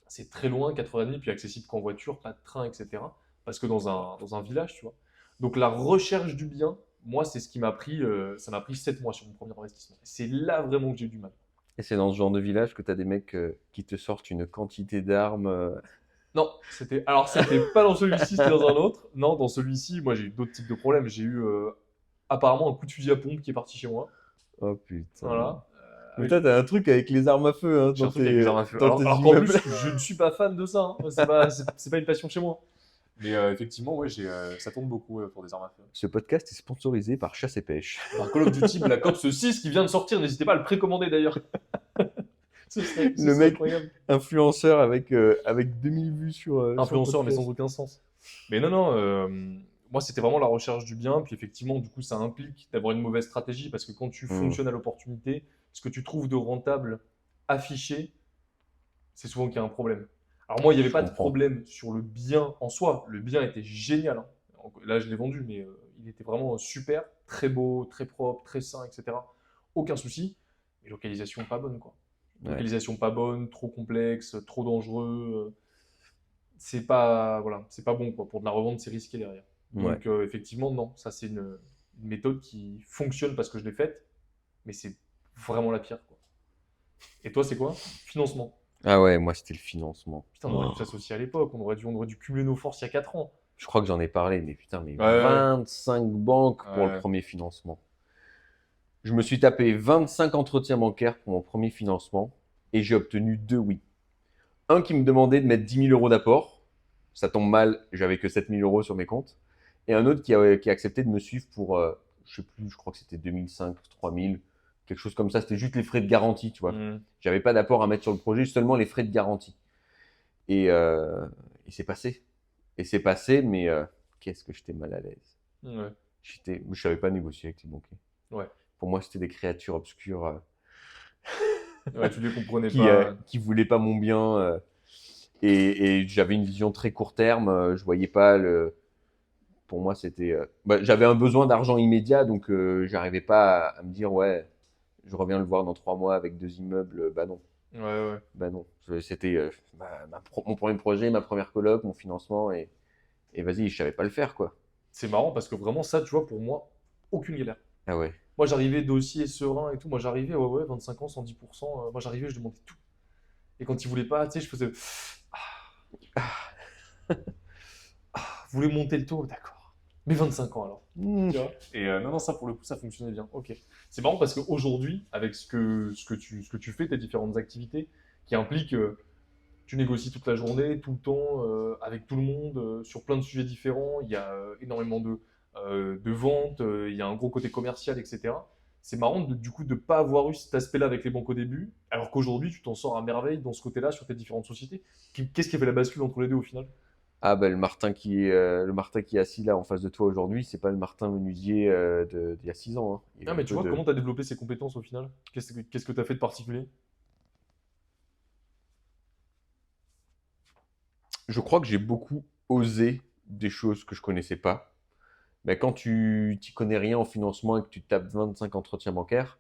C'est très loin, 4h30, puis accessible qu'en voiture, pas de train, etc. Parce que dans un village, tu vois. Donc, la recherche du bien, moi, c'est ce qui m'a pris, ça m'a pris 7 mois sur mon premier investissement. C'est là vraiment que j'ai eu du mal. Et c'est dans ce genre de village que tu as des mecs qui te sortent une quantité d'armes. Non, c'était pas dans celui-ci, c'était dans un autre. Non, dans celui-ci, moi, j'ai eu d'autres types de problèmes. J'ai eu apparemment un coup de fusil à pompe qui est parti chez moi. Oh putain. Voilà. Mais toi, t'as un truc avec les armes à feu hein, J'ai un truc avec les armes à feu. dans tes Alors qu'en immeubles. plus, je ne suis pas fan de ça, hein. C'est pas une passion chez moi. Mais effectivement, ouais, ça tourne beaucoup pour des armes à feu. Ce podcast est sponsorisé par Chasse et Pêche. Par Call of Duty Black Ops 6 qui vient de sortir, n'hésitez pas à le précommander d'ailleurs. Ce Le serait mec incroyable. influenceur avec 2000 vues sur Influenceur, mais podcast. sans aucun sens. Mais non, moi c'était vraiment la recherche du bien. Puis effectivement, du coup, ça implique d'avoir une mauvaise stratégie parce que quand tu fonctionnes à l'opportunité, ce que tu trouves de rentable affiché, c'est souvent qu'il y a un problème. Alors moi, il n'y avait Je pas de comprends. problème sur le bien en soi. Le bien était génial, hein. Là, je l'ai vendu, mais il était vraiment super, très beau, très propre, très sain, etc. Aucun souci. Mais localisation pas bonne, quoi. Ouais. Localisation pas bonne, trop complexe, trop dangereux. C'est pas, voilà, c'est pas bon, quoi. Pour de la revente, c'est risqué derrière. Ouais. Donc, effectivement, non, ça, c'est une méthode qui fonctionne parce que je l'ai faite, mais c'est vraiment la pire, quoi. Et toi, c'est quoi? Financement. Ah ouais, moi c'était le financement. Putain, on aurait dû s'associer à l'époque, on aurait dû cumuler nos forces il y a 4 ans. Je crois que j'en ai parlé, mais putain, mais Ouais, 25 banques pour le ouais. premier financement. Je me suis tapé 25 entretiens bancaires pour mon premier financement et j'ai obtenu 2 oui. Un qui me demandait de mettre 10 000 euros d'apport. Ça tombe mal, j'avais que 7 000 euros sur mes comptes. Et un autre qui a accepté de me suivre pour, je sais plus, je crois que c'était 2005, 3000, quelque chose comme ça. C'était juste les frais de garantie, tu vois. Hmm. J'avais pas d'apport à mettre sur le projet, seulement les frais de garantie. Et, euh, et c'est passé. Et c'est passé, mais qu'est-ce que j'étais mal à l'aise. Ouais, Je savais pas négocier avec les banquiers. ouais. Pour moi, c'était des créatures obscures Ouais, tu les comprenais pas. qui voulaient pas mon bien. Et j'avais une vision très court terme. Je voyais pas le. Pour moi, c'était. J'avais un besoin d'argent immédiat, donc j'arrivais pas à me dire ouais, je reviens le voir dans 3 mois avec 2 immeubles. Bah non, Ouais, ouais. bah non. C'était mon premier projet, ma première coloc, mon financement et vas-y, je savais pas le faire quoi. C'est marrant parce que vraiment, ça, tu vois, pour moi, aucune galère. Ah ouais. Moi, j'arrivais dossier serein et tout. Moi, j'arrivais, ouais, ouais, 25 ans, 110%. Moi, j'arrivais, je demandais tout. Et quand ils voulaient pas, tu sais, je faisais. Vous voulez monter le taux? D'accord. Mais 25 ans alors. Mmh. Tu vois. Et non, non, ça pour le coup, ça fonctionnait bien. Ok. C'est marrant parce qu'aujourd'hui, avec ce que tu fais, tes différentes activités, qui impliquent, tu négocies toute la journée, tout le temps, avec tout le monde, sur plein de sujets différents. Il y a énormément de ventes, il y a un gros côté commercial, etc. C'est marrant du coup de ne pas avoir eu cet aspect-là avec les banques au début, alors qu'aujourd'hui, tu t'en sors à merveille dans ce côté-là sur tes différentes sociétés. Qu'est-ce qui a fait la bascule entre les deux au final? Ah ben le Martin qui est assis là en face de toi aujourd'hui, c'est pas le Martin menuisier d'il y a 6 ans. Hein. Il y a Ah, un mais tu peu vois, de. comment tu as développé ces compétences au final? Qu'est-ce que tu as fait de particulier? Je crois que j'ai beaucoup osé des choses que je connaissais pas. Mais quand tu t'y connais rien en financement et que tu tapes 25 entretiens bancaires,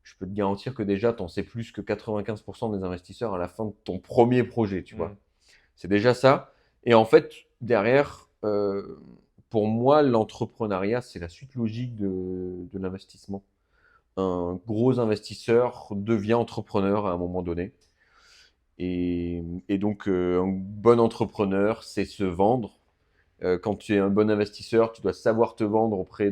je peux te garantir que déjà, tu en sais plus que 95% des investisseurs à la fin de ton premier projet, tu Hmm. vois. C'est déjà ça. Et en fait, derrière, pour moi, l'entrepreneuriat, c'est la suite logique de l'investissement. Un gros investisseur devient entrepreneur à un moment donné. Et donc, un bon entrepreneur, c'est se vendre. Quand tu es un bon investisseur, tu dois savoir te vendre auprès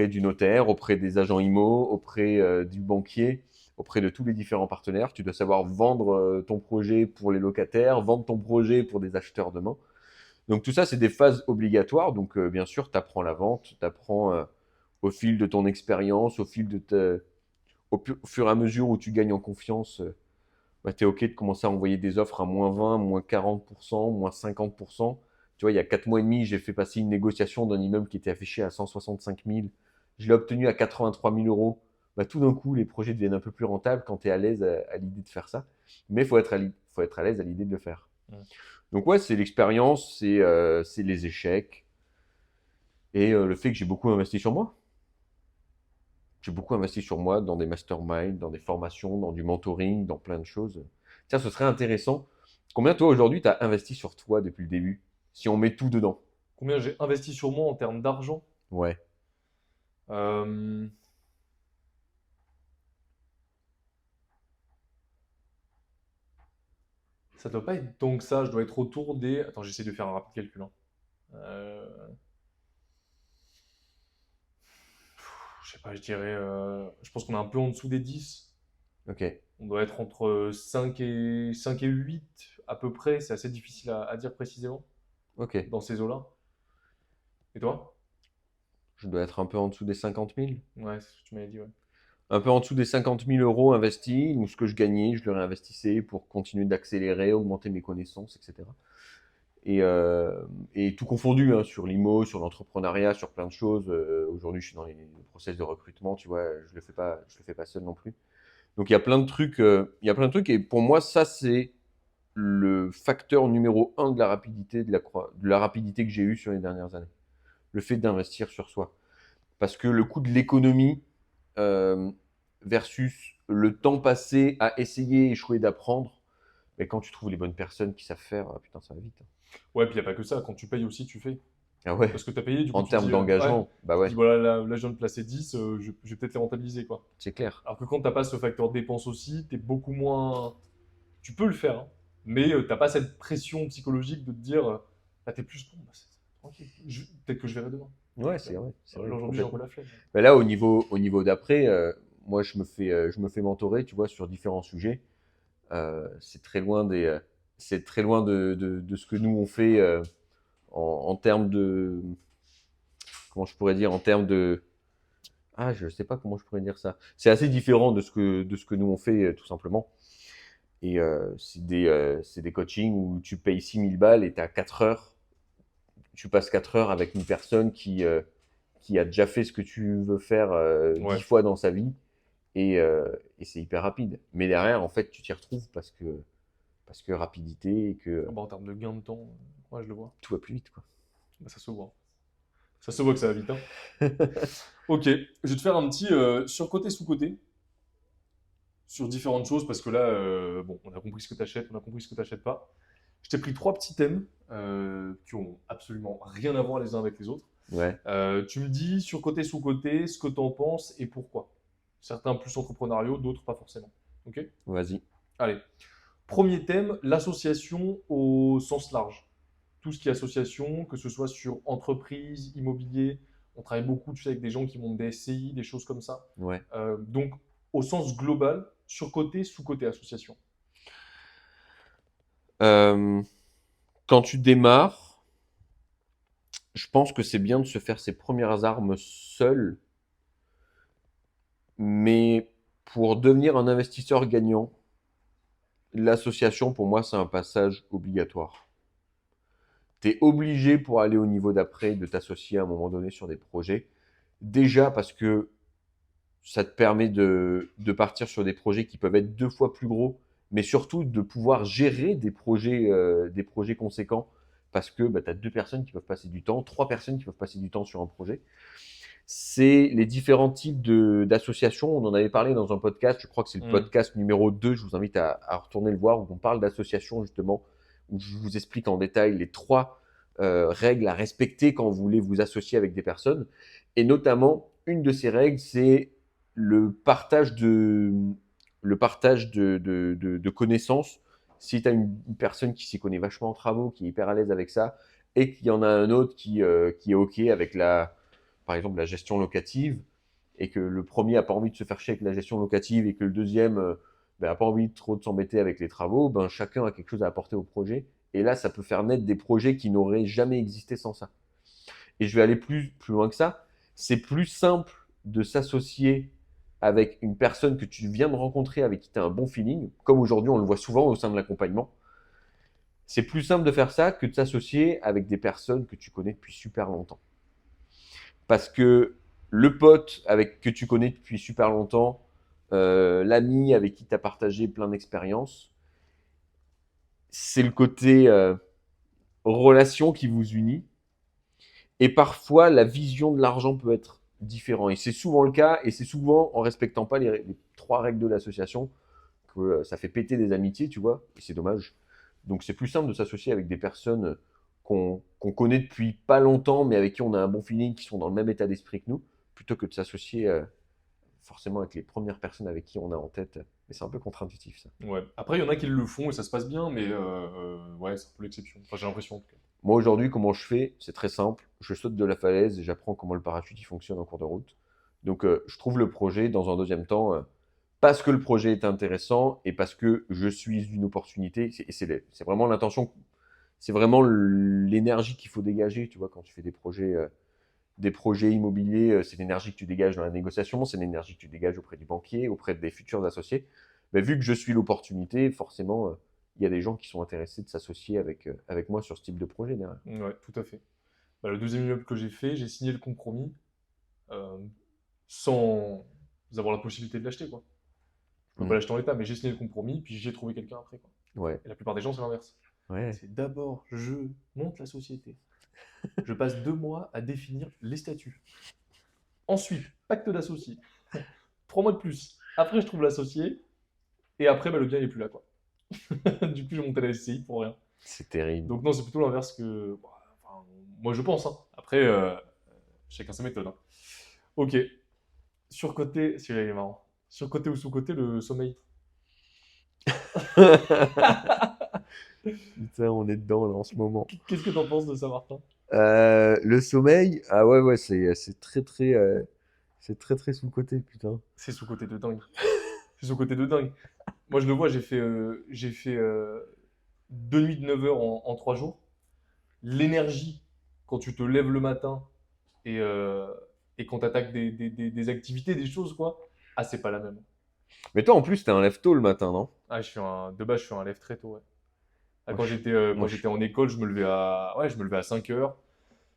du notaire, auprès des agents IMO, auprès du banquier, auprès de tous les différents partenaires. Tu dois savoir vendre ton projet pour les locataires, vendre ton projet pour des acheteurs demain. Donc tout ça, c'est des phases obligatoires. Donc bien sûr, tu apprends la vente, tu apprends au fil de ton expérience, au fur et à mesure où tu gagnes en confiance. Tu es OK de commencer à envoyer des offres à moins 20, moins 40%, moins 50%. Tu vois, il y a 4 mois et demi, j'ai fait passer une négociation d'un immeuble qui était affiché à 165 000. Je l'ai obtenu à 83 000 euros. Tout d'un coup, les projets deviennent un peu plus rentables quand tu es à l'aise à l'idée de faire ça. Mais il faut être à l'aise à l'idée de le faire. Hmm. Donc ouais, c'est l'expérience, c'est les échecs et le fait que j'ai beaucoup investi sur moi. J'ai beaucoup investi sur moi dans des masterminds, dans des formations, dans du mentoring, dans plein de choses. Tiens, ce serait intéressant. Combien toi aujourd'hui tu as investi sur toi depuis le début? Si on met tout dedans. Combien j'ai investi sur moi en termes d'argent? Ouais. Euh, Ça doit pas être tant que ça, je dois être autour des. Attends, j'essaie de faire un rapide calcul, hein. Euh, je sais pas, je dirais. Je pense qu'on est un peu en dessous des 10. Ok. On doit être entre 5 et 8 à peu près. C'est assez difficile à dire précisément Ok. dans ces eaux-là. Et toi? Je dois être un peu en dessous des 50 000. Ouais, c'est ce que tu m'avais dit, ouais. Un peu en dessous des 50 000 euros investis. Donc ce que je gagnais, je le réinvestissais pour continuer d'accélérer, augmenter mes connaissances, etc. Et, euh, et tout confondu, hein, sur l'IMO, sur l'entrepreneuriat, sur plein de choses. Aujourd'hui, je suis dans les process de recrutement, tu vois, je le fais pas seul non plus. Donc il y a plein de trucs, et pour moi ça c'est le facteur numéro un de la rapidité de la rapidité que j'ai eue sur les dernières années. Le fait d'investir sur soi, parce que le coût de l'économie, euh, versus le temps passé à essayer, échouer, d'apprendre. Mais quand tu trouves les bonnes personnes qui savent faire, putain, ça va vite. Ouais, puis il n'y a pas que ça. Quand tu payes aussi, tu fais. Ah ouais, Parce que tu as payé, du coup, en tu te termes dis, ouais, d'engagement, bah tu te ouais, dis, voilà, là, je viens de placer 10, je vais peut-être les rentabiliser, quoi. c'est clair. Alors que quand tu n'as pas ce facteur dépense aussi, tu es beaucoup moins. Tu peux le faire, hein, mais tu n'as pas cette pression psychologique de te dire, tu es plus bon, bah, c'est tranquille. Peut-être que je verrai demain. Ouais, c'est vrai. C'est vrai, Là, aujourd'hui, j'ai un peu complètement. la flemme. Mais là, au niveau d'après, moi, je me fais mentorer, tu vois, sur différents sujets. C'est très loin c'est très loin de ce que nous on fait en termes de, comment je pourrais dire, en termes de, je sais pas comment je pourrais dire ça. C'est assez différent de ce que nous on fait tout simplement. Et c'est des coachings où tu payes 6 000 balles et tu as 4 heures. Tu passes 4 heures avec une personne qui a déjà fait ce que tu veux faire 10 Ouais. fois dans sa vie. Et c'est hyper rapide. Mais derrière, en fait, tu t'y retrouves parce que rapidité et que Ah bah, en termes de gain de temps, ouais, je le vois. tout va plus vite, quoi. Bah, ça se voit. Ça se voit que ça va vite, hein. Ok, je vais te faire un petit sur-côté, sous-côté, sur différentes choses, parce que là, bon, on a compris ce que tu achètes, on a compris ce que tu n'achètes pas. Je t'ai pris 3 petits thèmes qui ont absolument rien à voir les uns avec les autres. Ouais. Tu me dis sur-côté, sous-côté, ce que tu en penses et pourquoi. Certains plus entrepreneuriaux, d'autres pas forcément. Ok? Vas-y. Allez. Premier thème, l'association au sens large. Tout ce qui est association, que ce soit sur entreprise, immobilier. On travaille beaucoup, tu sais, avec des gens qui montent des SCI, des choses comme ça. Ouais. Donc, au sens global, sur-côté, sous-côté association. Quand tu démarres, je pense que c'est bien de se faire ses premières armes seul, mais pour devenir un investisseur gagnant, l'association, pour moi, c'est un passage obligatoire. Tu es obligé pour aller au niveau d'après de t'associer à un moment donné sur des projets. Déjà parce que ça te permet de partir sur des projets qui peuvent être 2 fois plus gros, mais surtout de pouvoir gérer des projets conséquents parce que tu as 2 personnes qui peuvent passer du temps, 3 personnes qui peuvent passer du temps sur un projet. C'est les différents types d'associations. On en avait parlé dans un podcast, je crois que c'est le podcast numéro 2, je vous invite à retourner le voir, où on parle d'associations justement, où je vous explique en détail les 3 règles à respecter quand vous voulez vous associer avec des personnes. Et notamment, une de ces règles, c'est le partage de connaissances. Si tu as une personne qui s'y connaît vachement en travaux, qui est hyper à l'aise avec ça, et qu'il y en a un autre qui est OK avec par exemple, la gestion locative, et que le premier n'a pas envie de se faire chier avec la gestion locative, et que le deuxième n'a pas envie trop de s'embêter avec les travaux, chacun a quelque chose à apporter au projet. Et là, ça peut faire naître des projets qui n'auraient jamais existé sans ça. Et je vais aller plus loin que ça. C'est plus simple de s'associer avec une personne que tu viens de rencontrer, avec qui tu as un bon feeling, comme aujourd'hui on le voit souvent au sein de l'accompagnement. C'est plus simple de faire ça que de s'associer avec des personnes que tu connais depuis super longtemps. Parce que le pote que tu connais depuis super longtemps, l'ami avec qui tu as partagé plein d'expériences, c'est le côté relation qui vous unit. Et parfois, la vision de l'argent peut être différente. Et c'est souvent le cas, et c'est souvent en respectant pas les 3 règles de l'association que ça fait péter des amitiés, tu vois, et c'est dommage. Donc c'est plus simple de s'associer avec des personnes qu'on connaît depuis pas longtemps, mais avec qui on a un bon feeling, qui sont dans le même état d'esprit que nous, plutôt que de s'associer forcément avec les premières personnes avec qui on a en tête. Mais c'est un peu contre-intuitif, ça. Ouais. Après, il y en a qui le font et ça se passe bien, mais ouais, c'est un peu l'exception. Enfin, j'ai l'impression en tout cas. Moi, aujourd'hui, comment je fais? C'est très simple. Je saute de la falaise et j'apprends comment le parachute il fonctionne en cours de route. Donc, je trouve le projet dans un deuxième temps parce que le projet est intéressant et parce que je suis une opportunité. C'est vraiment l'intention, c'est vraiment l'énergie qu'il faut dégager, tu vois, quand tu fais des projets immobiliers. C'est l'énergie que tu dégages dans la négociation, c'est l'énergie que tu dégages auprès du banquier, auprès des futurs associés. Mais vu que je suis l'opportunité, forcément, il y a des gens qui sont intéressés de s'associer avec moi sur ce type de projet derrière. Ouais, tout à fait. Bah, le deuxième immeuble que j'ai fait, j'ai signé le compromis euh, sans avoir la possibilité de l'acheter, quoi. Je peux pas l'acheter en l'état, mais j'ai signé le compromis, puis j'ai trouvé quelqu'un après, quoi. Ouais. Et la plupart des gens, c'est l'inverse. Ouais. C'est d'abord, je monte la société. Je passe 2 mois à définir les statuts. Ensuite, pacte d'associés. 3 mois de plus. Après, je trouve l'associé. Et après, bah, le bien, il est plus là, quoi. Du coup, j'ai monté la SCI pour rien. C'est terrible. Donc, non, c'est plutôt l'inverse que. Bah, enfin, moi, je pense. Hein. Après, chacun sa méthode. Hein. Ok. Surcoté. Celui-là, il est marrant. Surcoté ou sous-coté, le sommeil. Putain, on est dedans là en ce moment. Qu'est-ce que t'en penses de ça, Martin? Le sommeil, ah ouais, c'est très sous-coté, putain. C'est sous-coté de dingue. C'est sous-coté de dingue. Moi, je le vois, j'ai fait 2 nuits de 9 heures en 3 jours. L'énergie, quand tu te lèves le matin et, euh, et quand tu attaques des activités, des choses, quoi, ah, c'est pas la même. Mais toi, en plus, t'es un lève tôt le matin, non? Ah, de base, je suis un lève très tôt, ouais. Ah, Moi, quand moi, j'étais en école, je me levais à 5 heures.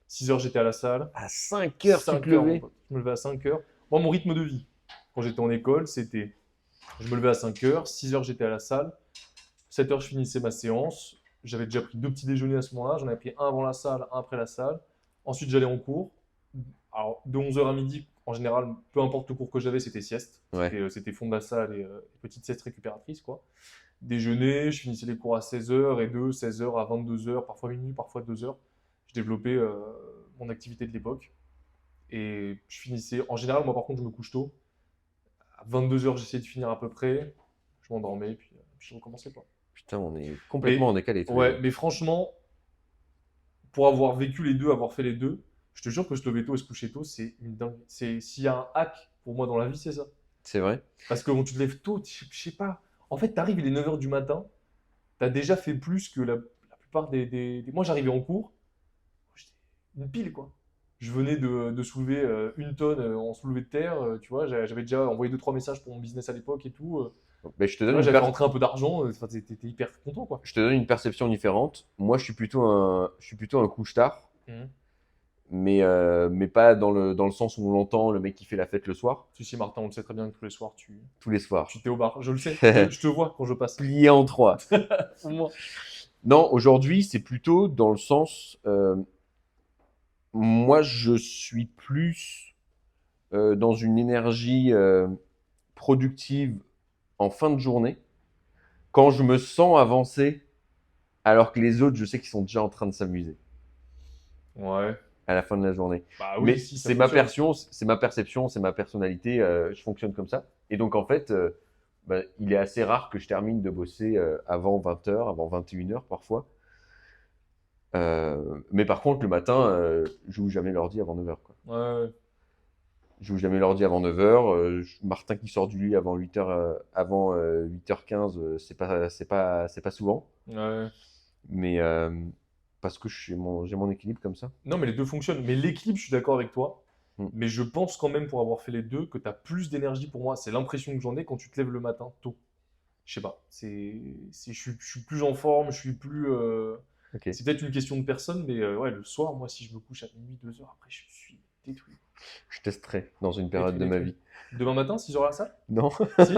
6 heures, j'étais à la salle. à 5 heures, tu te 5 heures, mon levais? pote. Je me levais à 5 heures. Moi, mon rythme de vie, quand j'étais en école, c'était je me levais à 5 heures, 6 heures, j'étais à la salle. 7 heures, je finissais ma séance. J'avais déjà pris 2 petits déjeuners à ce moment-là. J'en avais pris un avant la salle, un après la salle. Ensuite, j'allais en cours. Alors, de 11 heures à midi, en général, peu importe le cours que j'avais, c'était sieste. Ouais. C'était fond de la salle et petite sieste récupératrice, quoi. Déjeuner, je finissais les cours à 16 heures et de 16 heures à 22 heures, parfois minuit, parfois 2 heures. Je développais mon activité de l'époque. Et je finissais, en général, moi par contre, je me couche tôt. À 22 heures, j'essayais de finir à peu près. Je m'endormais, puis je recommençais, quoi. Putain, on est complètement Mais, en décalé tous les ouais, deux. mais franchement, pour avoir vécu les deux, avoir fait les deux, je te jure que se lever tôt et se coucher tôt, c'est une dingue. S'il y a un hack pour moi dans la vie, c'est ça. C'est vrai? Parce que quand tu te lèves tôt, je sais pas. En fait, t'arrives, il est 9 heures du matin, t'as déjà fait plus que la plupart Moi, j'arrivais en cours, j'étais une pile, quoi. Je venais de soulever 1 tonne en soulevé de terre, tu vois, j'avais déjà envoyé 2 3 messages pour mon business à l'époque et tout. Ben, je te Tu donne vois, une j'avais per- rentré un peu d'argent, enfin, t'étais hyper content, quoi. je te donne une perception différente. Moi, je suis plutôt un couche-tard, Mhm. mais pas dans le sens où on l'entend, le mec qui fait la fête le soir, Si, si, Martin, on le sait très bien que tous les soirs, tous les soirs. tu t'es au bar. Je le sais, je te vois quand je passe. Plié en trois. Au moins. Non, aujourd'hui, c'est plutôt dans le sens, moi, je suis plus dans une énergie productive en fin de journée, quand je me sens avancer, alors que les autres, je sais qu'ils sont déjà en train de s'amuser Ouais. à la fin de la journée. Bah Mais oui, si, ça c'est ma fonctionne. perception, c'est ma personnalité, je fonctionne comme ça. Et donc, en fait, bah, il est assez rare que je termine de bosser avant 20 heures, avant 21 heures parfois. Mais par contre, le matin, je joue jamais l'ordi avant 9 heures, quoi. Ouais, Je joue jamais l'ordi avant 9 heures. Martin qui sort du lit avant 8 heures, avant 8h15, c'est pas souvent. ouais. Mais parce que j'ai mon équilibre comme ça. Non, mais les deux fonctionnent. Mais l'équilibre, je suis d'accord avec toi. Mm. Mais je pense quand même, pour avoir fait les deux, que tu as plus d'énergie pour moi. C'est l'impression que j'en ai quand tu te lèves le matin tôt. Je sais pas. Je suis plus en forme, je suis plus. Ok. C'est peut-être une question de personne, mais ouais, le soir, moi, si je me couche à minuit, 2 heures, après, je suis détruit. Je testerai dans une période de ma vie. Demain matin, 6 heures à la salle? Non, Si.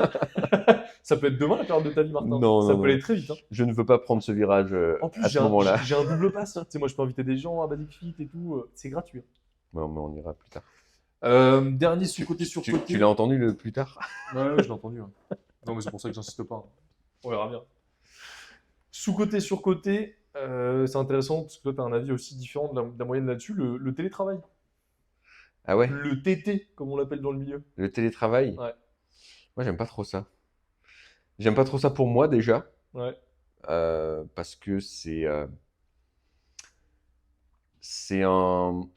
Ça peut être demain la période de ta vie, Martin. non, Ça non, peut non. aller très vite. Hein. Je ne veux pas prendre ce virage En plus, à ce moment-là. j'ai un double pass. Tu sais, moi, je peux inviter des gens à Basic Fit et tout. C'est gratuit. Non, mais on ira plus tard. Dernier sous-côté sur côté. Tu l'as entendu le plus tard? Ouais, je l'ai entendu. Hein. Non, mais c'est pour ça que j'insiste pas. Hein. On verra bien. Sous-côté sur côté, c'est intéressant parce que toi, tu as un avis aussi différent de la moyenne là-dessus. Le télétravail. Ah ouais? Le TT, comme on l'appelle dans le milieu. Le télétravail? Ouais. Moi, j'aime pas trop ça. J'aime pas trop ça pour moi déjà, Ouais. parce que c'est un.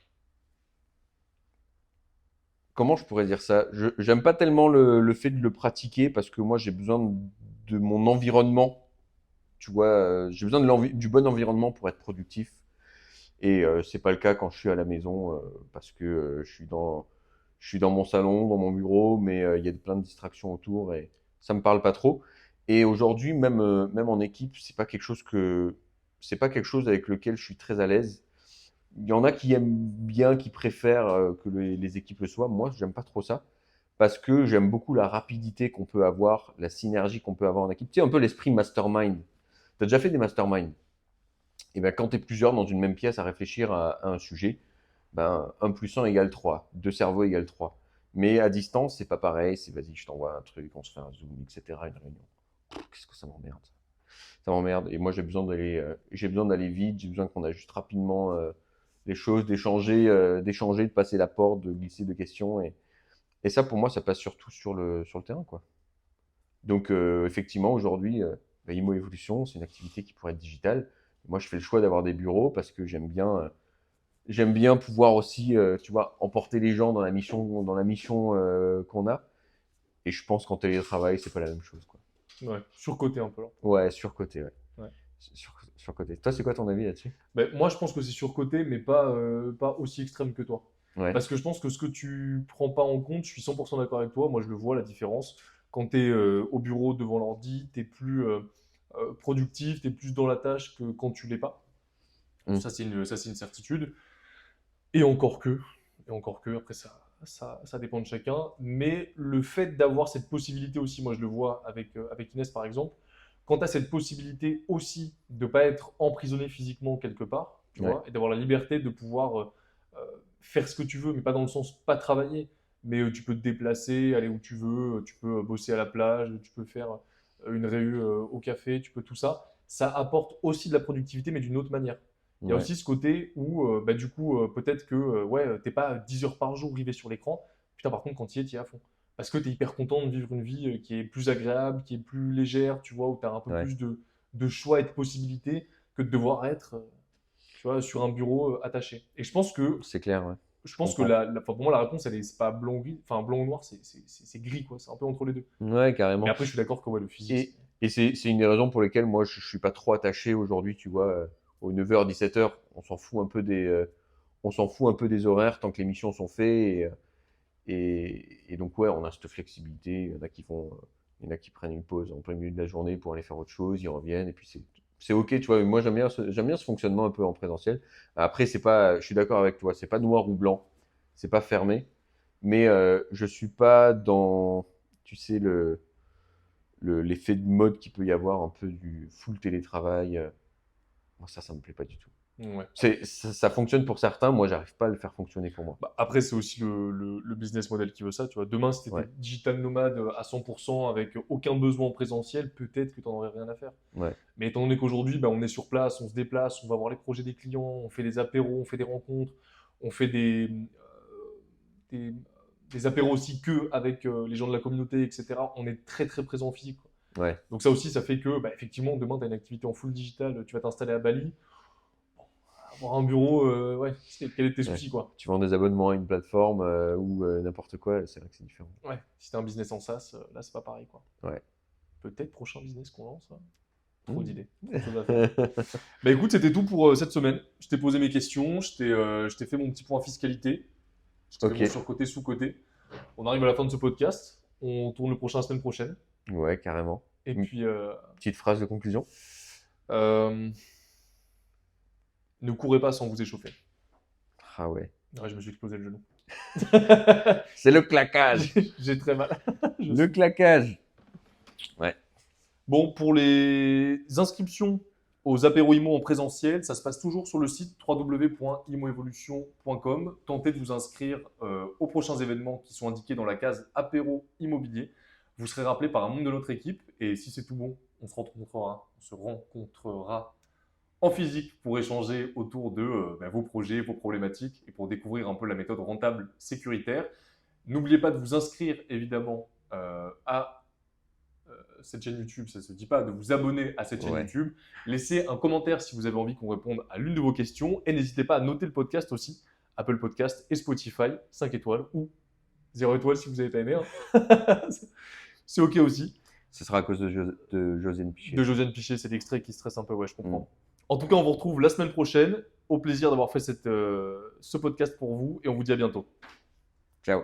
Comment je pourrais dire ça? J'aime pas tellement le fait de le pratiquer parce que moi, j'ai besoin de mon environnement. Tu vois, j'ai besoin du bon environnement pour être productif. Et c'est pas le cas quand je suis à la maison parce que je suis dans mon salon, dans mon bureau, mais il y a plein de distractions autour et ça me parle pas trop. Et aujourd'hui, même en équipe, c'est pas quelque chose avec lequel je suis très à l'aise. Il y en a qui aiment bien, qui préfèrent que les équipes le soient. Moi, j'aime pas trop ça parce que j'aime beaucoup la rapidité qu'on peut avoir, la synergie qu'on peut avoir en équipe. Tu sais, un peu l'esprit mastermind. Tu as déjà fait des masterminds? Et ben, quand tu es plusieurs dans une même pièce à réfléchir à un sujet, ben, 1 plus 1 égale 3, 2 cerveaux égale 3. Mais à distance, c'est pas pareil. C'est vas-y, je t'envoie un truc, on se fait un Zoom, etc. Une réunion. Qu'est-ce que ça m'emmerde. Ça m'emmerde. Et moi, j'ai besoin d'aller vite. J'ai besoin qu'on ajuste rapidement les choses, d'échanger, de passer la porte, de glisser de questions. Et ça, pour moi, ça passe surtout sur le terrain, quoi. Donc, effectivement, aujourd'hui, Imo Evolution, c'est une activité qui pourrait être digitale. Moi, je fais le choix d'avoir des bureaux parce que j'aime bien pouvoir aussi, tu vois, emporter les gens dans la mission qu'on a. Et je pense qu'en télétravail, c'est pas la même chose, quoi. Ouais, surcoté un peu là. Ouais, surcoté, ouais. Ouais. Surcoté. Toi, c'est quoi ton avis là-dessus? Ben, moi, je pense que c'est surcoté, mais pas aussi extrême que toi. Ouais. Parce que je pense que ce que tu prends pas en compte, je suis 100% d'accord avec toi. Moi, je le vois, la différence. Quand tu es au bureau devant l'ordi, tu es plus productif, tu es plus dans la tâche que quand tu l'es pas. Mm. Ça, c'est une certitude. Et encore que, après, ça dépend de chacun. Mais le fait d'avoir cette possibilité aussi, moi, je le vois avec Inès, par exemple, quand tu as cette possibilité aussi de ne pas être emprisonné physiquement quelque part, tu Ouais. vois, et d'avoir la liberté de pouvoir faire ce que tu veux, mais pas dans le sens pas travailler, mais tu peux te déplacer, aller où tu veux, tu peux bosser à la plage, tu peux faire une réu au café, tu peux tout ça. Ça apporte aussi de la productivité, mais d'une autre manière. Il y a Ouais. aussi ce côté où, bah, du coup, peut-être que ouais, t'es pas 10 heures par jour rivé sur l'écran. Putain, par contre, quand tu y es à fond. Parce que tu es hyper content de vivre une vie qui est plus agréable, qui est plus légère, tu vois, où tu as un peu Ouais. plus de choix et de possibilités que de devoir être, tu vois, sur un bureau attaché. Et je pense que, C'est clair, ouais. enfin, pour moi, la réponse, c'est pas blanc ou gris, enfin, blanc ou noir, c'est gris, quoi. C'est un peu entre les deux. Ouais, Mais carrément. après, je suis d'accord que ouais, le physique. Et c'est une des raisons pour lesquelles moi, je suis pas trop attaché aujourd'hui, tu vois, aux 9h, 17h, on s'en fout un peu des horaires tant que les missions sont faites. Et donc, ouais, on a cette flexibilité. Il y en a qui prennent une pause en plein milieu de la journée pour aller faire autre chose, ils reviennent, et puis c'est OK, tu vois. Moi, j'aime bien ce fonctionnement un peu en présentiel. Après, je suis d'accord avec toi, c'est pas noir ou blanc, c'est pas fermé, mais je suis pas dans, tu sais, l'effet de mode qu'il peut y avoir un peu du full télétravail. Moi, ça me plaît pas du tout. Ouais. Ça fonctionne pour certains, moi, j'arrive pas à le faire fonctionner pour moi. Bah, après, c'est aussi le business model qui veut ça. Tu vois. Demain, si tu étais Ouais. digital nomade à 100% avec aucun besoin en présentiel, peut-être que tu n'en aurais rien à faire. Ouais. Mais étant donné qu'aujourd'hui, bah, on est sur place, on se déplace, on va voir les projets des clients, on fait des apéros, on fait des rencontres, on fait des apéros aussi que avec les gens de la communauté, etc. On est très très présent en physique, quoi. Ouais. Donc ça aussi, ça fait que, bah, effectivement, demain, tu as une activité en full digital, tu vas t'installer à Bali. Avoir un bureau, ouais, quel est tes soucis, quoi. Tu vends des abonnements à une plateforme ou n'importe quoi, c'est vrai que c'est différent. Ouais, si t'as un business en SaaS, là, c'est pas pareil, quoi. Ouais. Peut-être prochain business qu'on lance, hein. Trop Mmh. d'idées. Trop de choses à faire. Bah écoute, c'était tout pour cette semaine. Je t'ai posé mes questions, je t'ai fait mon petit point fiscalité. Je t'ai Ok. fait mon sur-côté, sous-côté. On arrive à la fin de ce podcast. On tourne le prochain la semaine prochaine. Ouais, carrément. Et Mm. puis, Petite phrase de conclusion. ne courez pas sans vous échauffer. Ah ouais. Ouais, je me suis explosé le genou. C'est le claquage. J'ai très mal. Le claquage. Ouais. Bon, pour les inscriptions aux apéros IMO en présentiel, ça se passe toujours sur le site www.imoevolution.com. Tentez de vous inscrire aux prochains événements qui sont indiqués dans la case apéro immobilier. Vous serez rappelé par un membre de notre équipe et si c'est tout bon, on se rencontrera en physique pour échanger autour de vos projets, vos problématiques et pour découvrir un peu la méthode rentable sécuritaire. N'oubliez pas de vous inscrire évidemment à cette chaîne YouTube, ça ne se dit pas, de vous abonner à cette chaîne Ouais. YouTube. Laissez un commentaire si vous avez envie qu'on réponde à l'une de vos questions et n'hésitez pas à noter le podcast aussi, Apple Podcast et Spotify, 5 étoiles ou 0 étoiles si vous n'avez pas aimé. Hein. C'est OK aussi. Ce sera à cause de Josiane Piché. De Josiane Piché, c'est l'extrait qui stresse un peu, ouais, je comprends. En tout cas, on vous retrouve la semaine prochaine. Au plaisir d'avoir fait ce podcast pour vous et on vous dit à bientôt. Ciao.